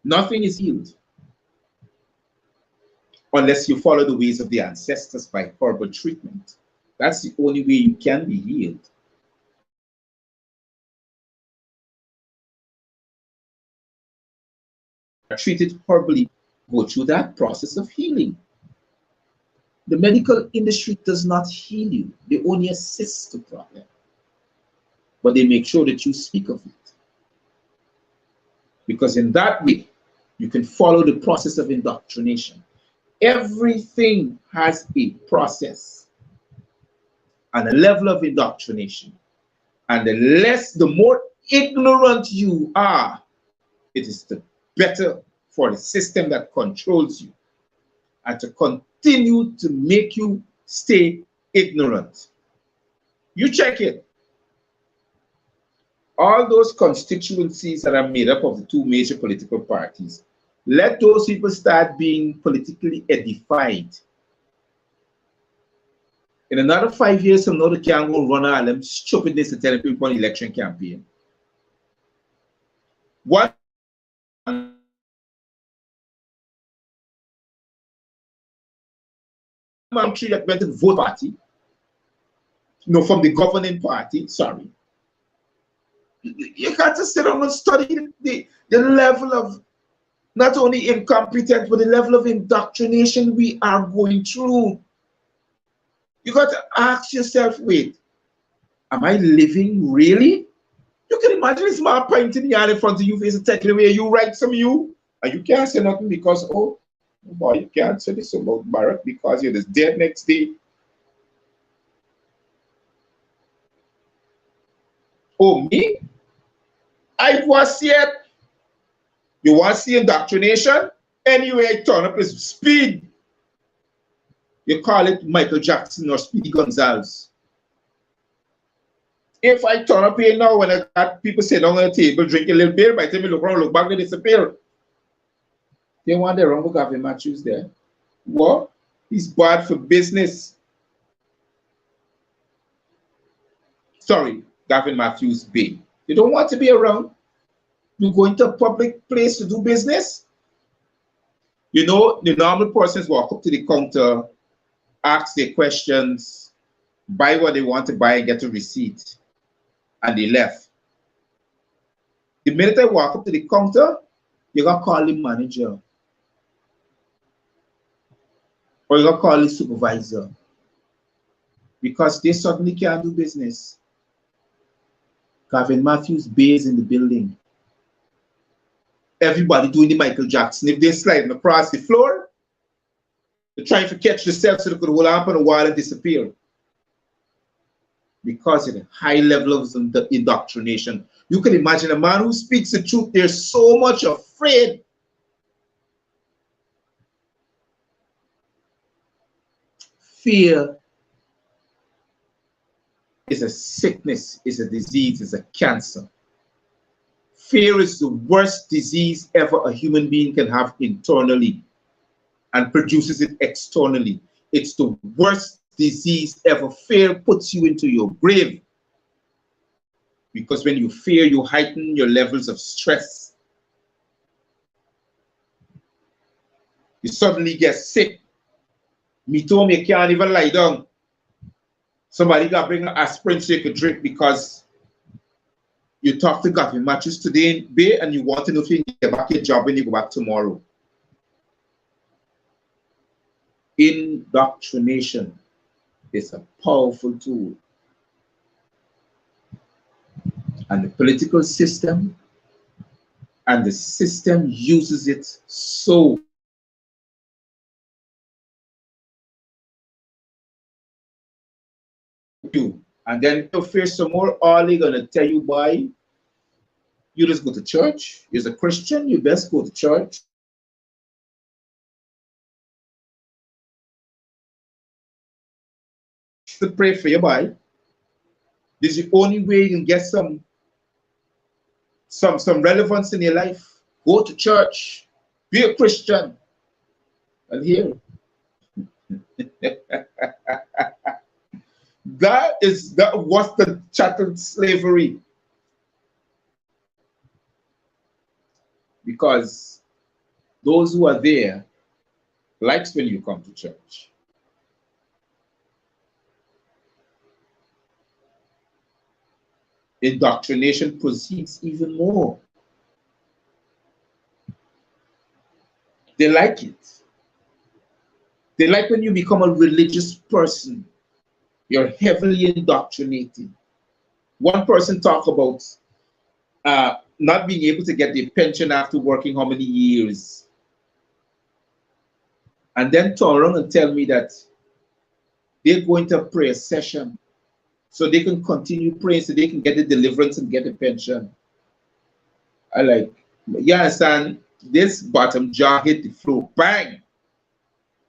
nothing is healed unless you follow the ways of the ancestors by herbal treatment. That's the only way you can be healed. Treated herbally, go through that process of healing. The medical industry does not heal you. They only assist the problem. But they make sure that you speak of it. Because in that way, you can follow the process of indoctrination. Everything has a process and a level of indoctrination. And the more ignorant you are, it is the better for the system that controls you and to continue to make you stay ignorant. You check it. All those constituencies that are made up of the two major political parties, let those people start being politically edified. In another 5 years from now, they can't go run all them stupidness to tell people on election campaign. What country that went to the vote party, no, from the governing party, sorry. You got to sit down and study the level of not only incompetence, but the level of indoctrination we are going through. You got to ask yourself, wait, am I living really? You can imagine this man pointing the yard in front of you, face taking away you right from you, and you can't say nothing because, oh boy, you can't say this about Barack because you're just dead next day. Oh, me? I was yet. You want to see indoctrination? Anyway, I turn up is speed. You call it Michael Jackson or Speedy Gonzales. If I turn up here now when I got people sitting on the table drinking a little beer, by the time you look around, look back, they disappear. They want the wrong Gavin Matthews there. What? He's bad for business. Sorry, Gavin Matthews-Bey. You don't want to be around. You go into a public place to do business. You know, the normal persons walk up to the counter, ask their questions, buy what they want to buy and get a receipt, and they left. The minute I walk up to the counter, you're going to call the manager. Or you're going to call the supervisor. Because they suddenly can't do business. Gavin Matthews-Bey is in the building. Everybody doing the Michael Jackson. If they're sliding across the floor, they're trying to catch themselves so they could hold up on a wall and disappear. Because of the high level of indoctrination. You can imagine a man who speaks the truth, they're so much afraid. Fear is a sickness, is a disease, is a cancer. Fear is the worst disease ever a human being can have internally and produces it externally. It's the worst disease ever. Fear puts you into your grave. Because when you fear, you heighten your levels of stress. You suddenly get sick. Me told me you can't even lie down. Somebody got to bring an aspirin so you could drink because you talk to Gavin Matthews today in Bay and you want to know if you can get back your job when you go back tomorrow. Indoctrination is a powerful tool, and the political system and the system uses it so you. And then to face some more, all they're gonna tell you why you just go to church. You're a Christian, you best go to church. To pray for your body. This is the only way you can get some relevance in your life. Go to church, be a Christian. And here, that was the chattel slavery. Because those who are there likes when you come to church. Indoctrination proceeds even more. They like it. They like when you become a religious person. You're heavily indoctrinated. One person talked about not being able to get their pension after working how many years. And then turn around and tell me that they're going to a prayer session so they can continue praying so they can get the deliverance and get the pension. I like, you understand? This bottom jaw hit the floor, bang!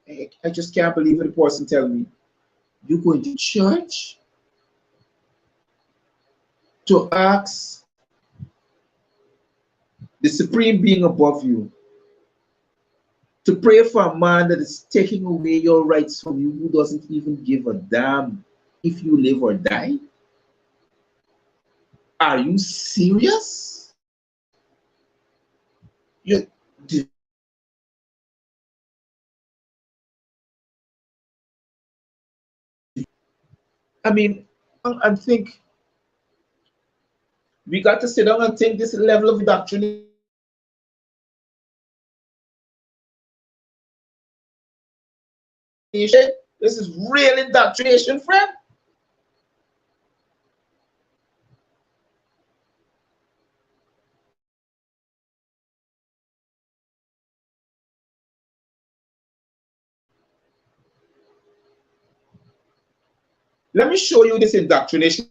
I just can't believe it. The person tell me, you going to church to ask the supreme being above you to pray for a man that is taking away your rights from you, who doesn't even give a damn if you live or die? Are you serious? You, I mean, and think, we got to sit down and think this level of indoctrination. This is real indoctrination, friend. Let me show you this indoctrination.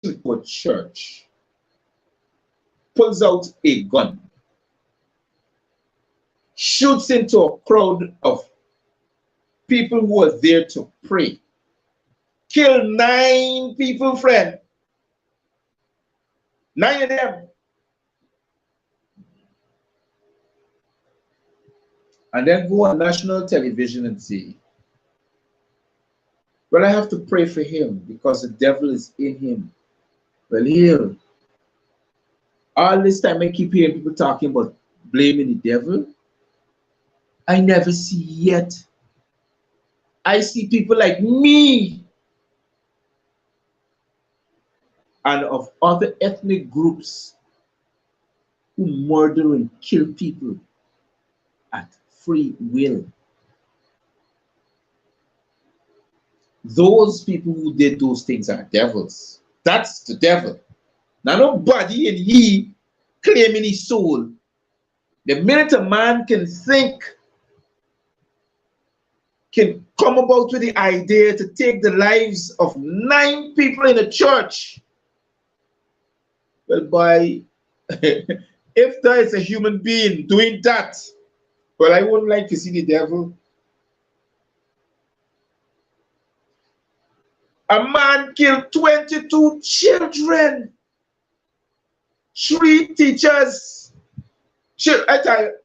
To a church, pulls out a gun, shoots into a crowd of people who are there to pray, kill 9 people, friend. 9 of them. And then go on national television and say, well, I have to pray for him because the devil is in him. Well, here, all this time I keep hearing people talking about blaming the devil. I never see yet. I see people like me and of other ethnic groups who murder and kill people at free will. Those people who did those things are devils. That's the devil. Now nobody in he claiming his soul. The minute a man can think, can come about with the idea to take the lives of 9 people in a church, well, boy, if there is a human being doing that, well, I wouldn't like to see the devil. A man killed 22 children, 3 teachers. I tell you,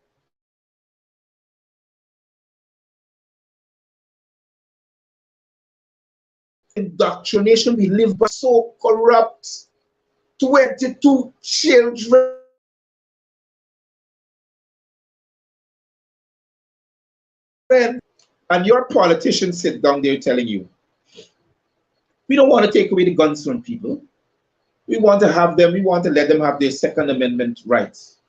indoctrination we live by so corrupt. 22 children. And your politicians sit down there telling you, we don't want to take away the guns from people. We want to have them, we want to let them have their Second Amendment rights.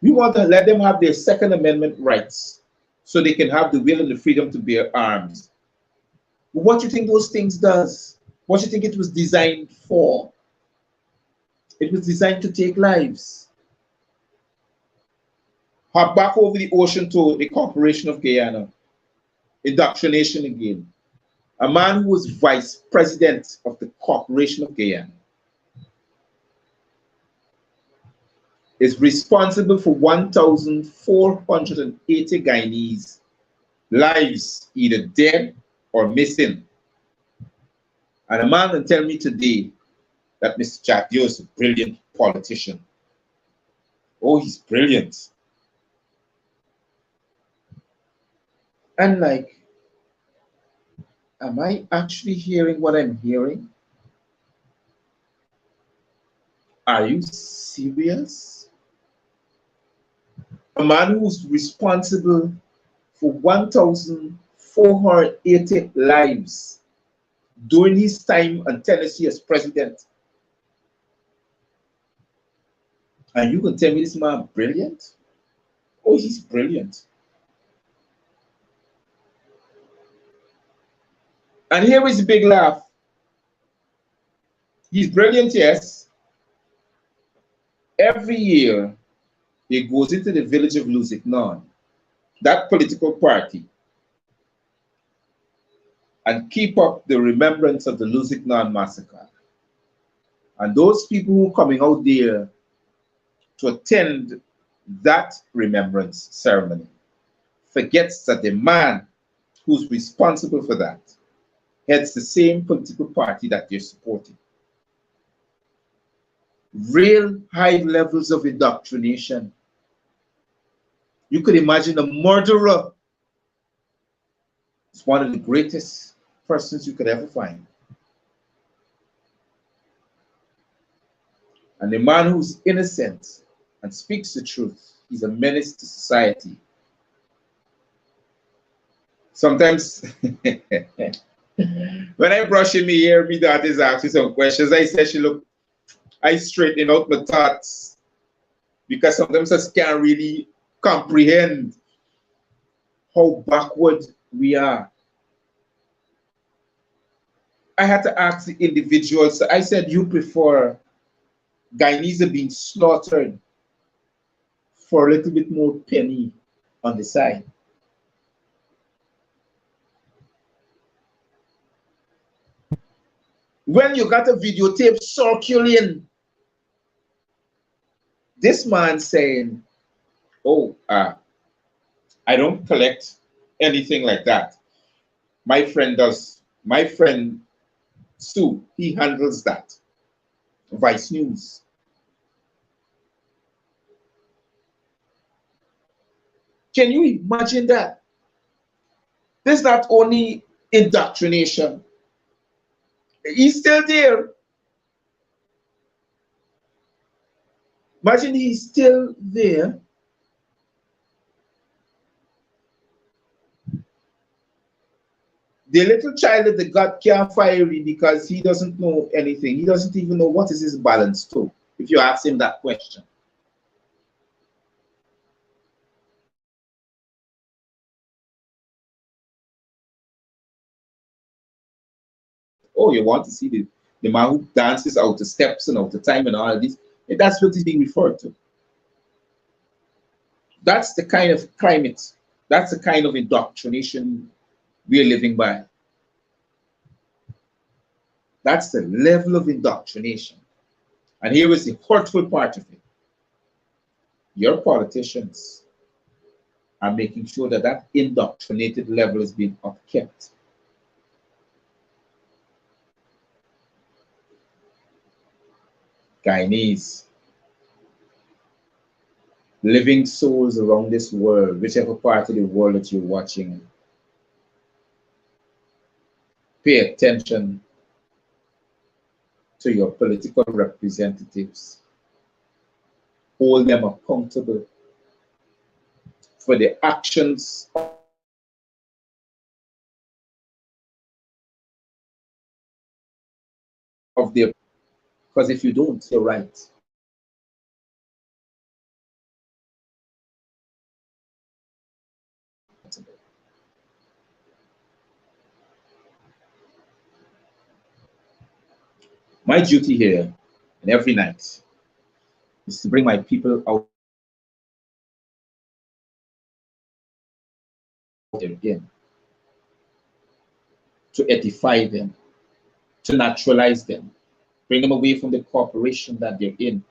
We want to let them have their Second Amendment rights so they can have the will and the freedom to bear arms. What do you think those things does? What do you think it was designed for? It was designed to take lives. Hop back over the ocean to the Corporation of Guyana. Indoctrination again. A man who was vice president of the Corporation of Guyana is responsible for 1,480 Guyanese lives either dead or missing. And a man can tell me today that Mr. Chatio is a brilliant politician. Oh, he's brilliant. And like, am I actually hearing what I'm hearing? Are you serious? A man who's responsible for 1,480 lives during his time in Tennessee as president. And you can tell me this man brilliant? Oh, he's brilliant. And here is the big laugh. He's brilliant, yes. Every year, he goes into the village of Lusignan, that political party, and keep up the remembrance of the Lusignan massacre. And those people who are coming out there to attend that remembrance ceremony forgets that the man who's responsible for that heads the same political party that they're supporting. Real high levels of indoctrination. You could imagine a murderer is one of the greatest persons you could ever find. And the man who's innocent and speaks the truth, he's a menace to society. Sometimes when I brush in my hair, my daughter's asking some questions. I say, I straighten out my thoughts because sometimes I can't really comprehend how backward we are. I had to ask the individuals. I said, you prefer Guyanese being slaughtered for a little bit more penny on the side? When you got a videotape circulating, this man saying, oh, I don't collect anything like that. My friend does. My friend Sue, he handles that. Vice News. Can you imagine that? There's not only indoctrination. He's still there. Imagine he's still there. The little child that the God can't fire him because he doesn't know anything. He doesn't even know what is his balance to, if you ask him that question. Oh, you want to see the man who dances out the steps and out the time and all of this? That's what is being referred to. That's the kind of climate, that's the kind of indoctrination we're living by. That's the level of indoctrination. And here is the hurtful part of it. Your politicians are making sure that that indoctrinated level is being upkept. Guyanese, living souls around this world, whichever part of the world that you're watching, pay attention to your political representatives. Hold them accountable for the actions of their, because if you don't, you're right. My duty here, and every night, is to bring my people out again, to edify them, to naturalize them, bring them away from the corporation that they're in,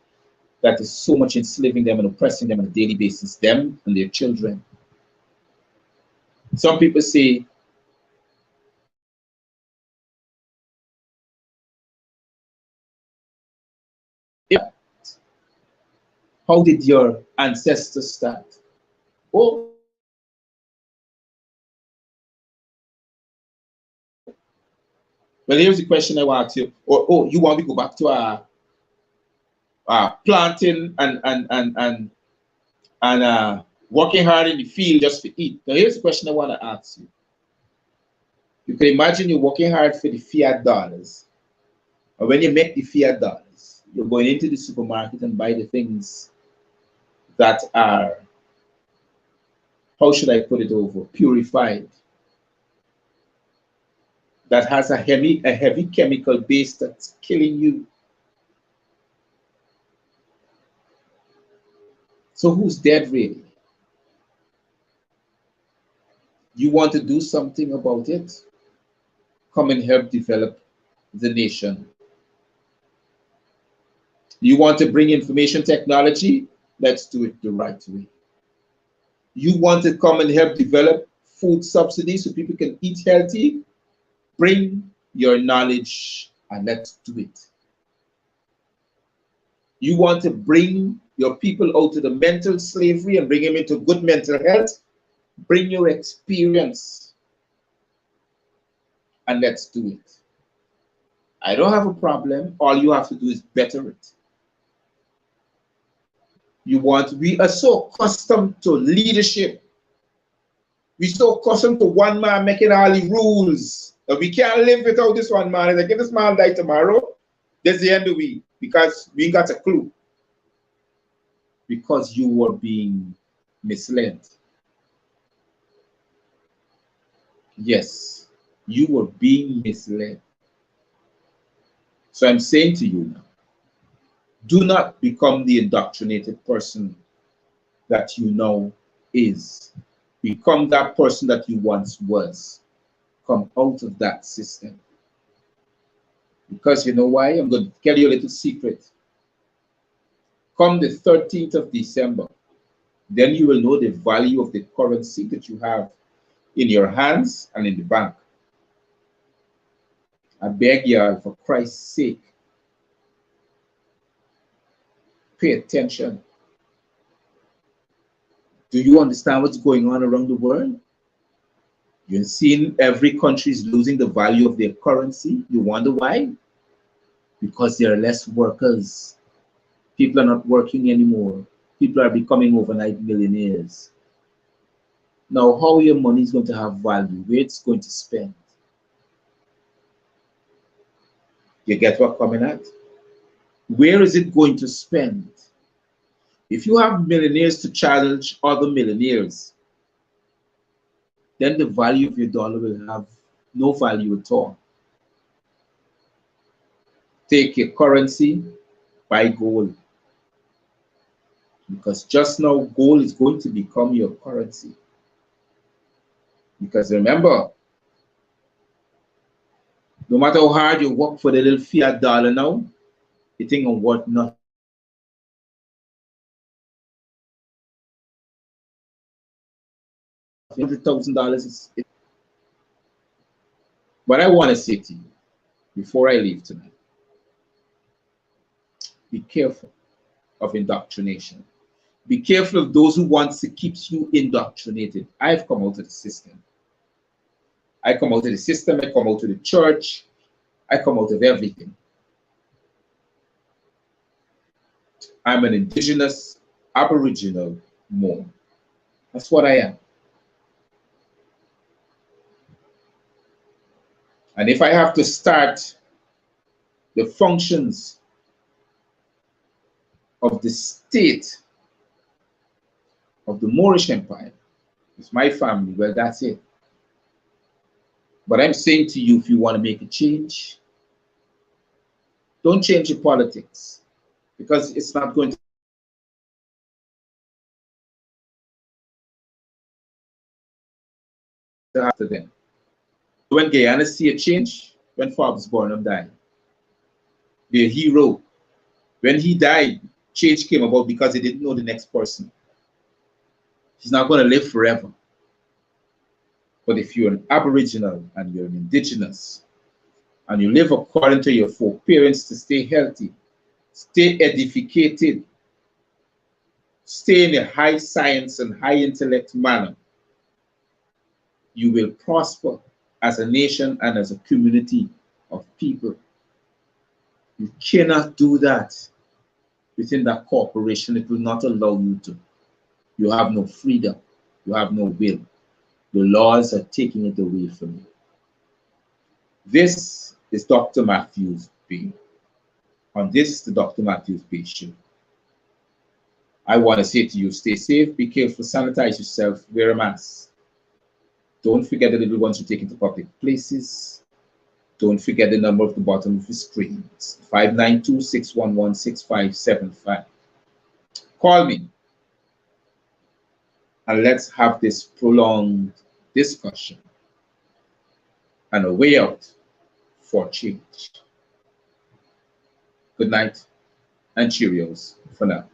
that is so much enslaving them and oppressing them on a daily basis, them and their children. Some people say, how did your ancestors start? Oh, well, here's the question I want to, or oh, you want me to go back to planting and working hard in the field just to eat. Now, here's the question I want to ask you. You can imagine you're working hard for the fiat dollars. And when you make the fiat dollars, you're going into the supermarket and buy the things that are, how should I put it over, purified, that has a heavy chemical base that's killing you. So who's dead really? You want to do something about it? Come and help develop the nation. You want to bring information technology? Let's do it the right way. You want to come and help develop food subsidies so people can eat healthy? Bring your knowledge and let's do it. You want to bring your people out of the mental slavery and bring them into good mental health? Bring your experience and let's do it. I don't have a problem. All you have to do is better it. We are so accustomed to leadership. We're so accustomed to one man making all the rules that we can't live without this one man. If this man die tomorrow, that's the end of the week because we ain't got a clue. Because you were being misled. Yes, you were being misled. So I'm saying to you now, do not become the indoctrinated person that you now is. Become that person that you once was. Come out of that system. Because you know why? I'm going to tell you a little secret. Come the 13th of December, then you will know the value of the currency that you have in your hands and in the bank. I beg you, for Christ's sake, pay attention. Do you understand what's going on around the world? You're seeing every country is losing the value of their currency. You wonder why? Because there are less workers. People are not working anymore. People are becoming overnight millionaires. Now, how your money is going to have value, where it's going to spend. You get what I'm coming at? Where is it going to spend? If you have millionaires to challenge other millionaires, then the value of your dollar will have no value at all. Take your currency, buy gold. Because just now, gold is going to become your currency. Because remember, no matter how hard you work for the little fiat dollar now, the thing ain't worth nothing. $100,000 is. But I want to say to you, before I leave tonight, be careful of indoctrination. Be careful of those who want to keep you indoctrinated. I've come out of the system. I come out of the system, I come out of the church, I come out of everything. I'm an indigenous, aboriginal Mormon. That's what I am. And if I have to start the functions of the state of the Moorish Empire, it's my family, well, that's it. But I'm saying to you, if you want to make a change, Don't change your politics, because it's not going to happen then. When Guyana see a change, when Forbes Burnham died, the hero, when he died, change came about because he didn't know the next person. He's not going to live forever. But if you're an Aboriginal and you're an Indigenous, and you live according to your parents to stay healthy, stay edificated, stay in a high science and high intellect manner, you will prosper as a nation and as a community of people. You cannot do that within that corporation. It will not allow you to. You have no freedom. You have no will. The laws are taking it away from you. This is Dr. Matthews-Bey. On this, the Dr. Matthews-Bey Show. I want to say to you, stay safe, be careful, sanitize yourself, wear a mask. Don't forget the little ones you take into public places. Don't forget the number at the bottom of the screen. It's 592-611-6575. Call me and let's have this prolonged discussion and a way out for change. Good night and Cheerios for now.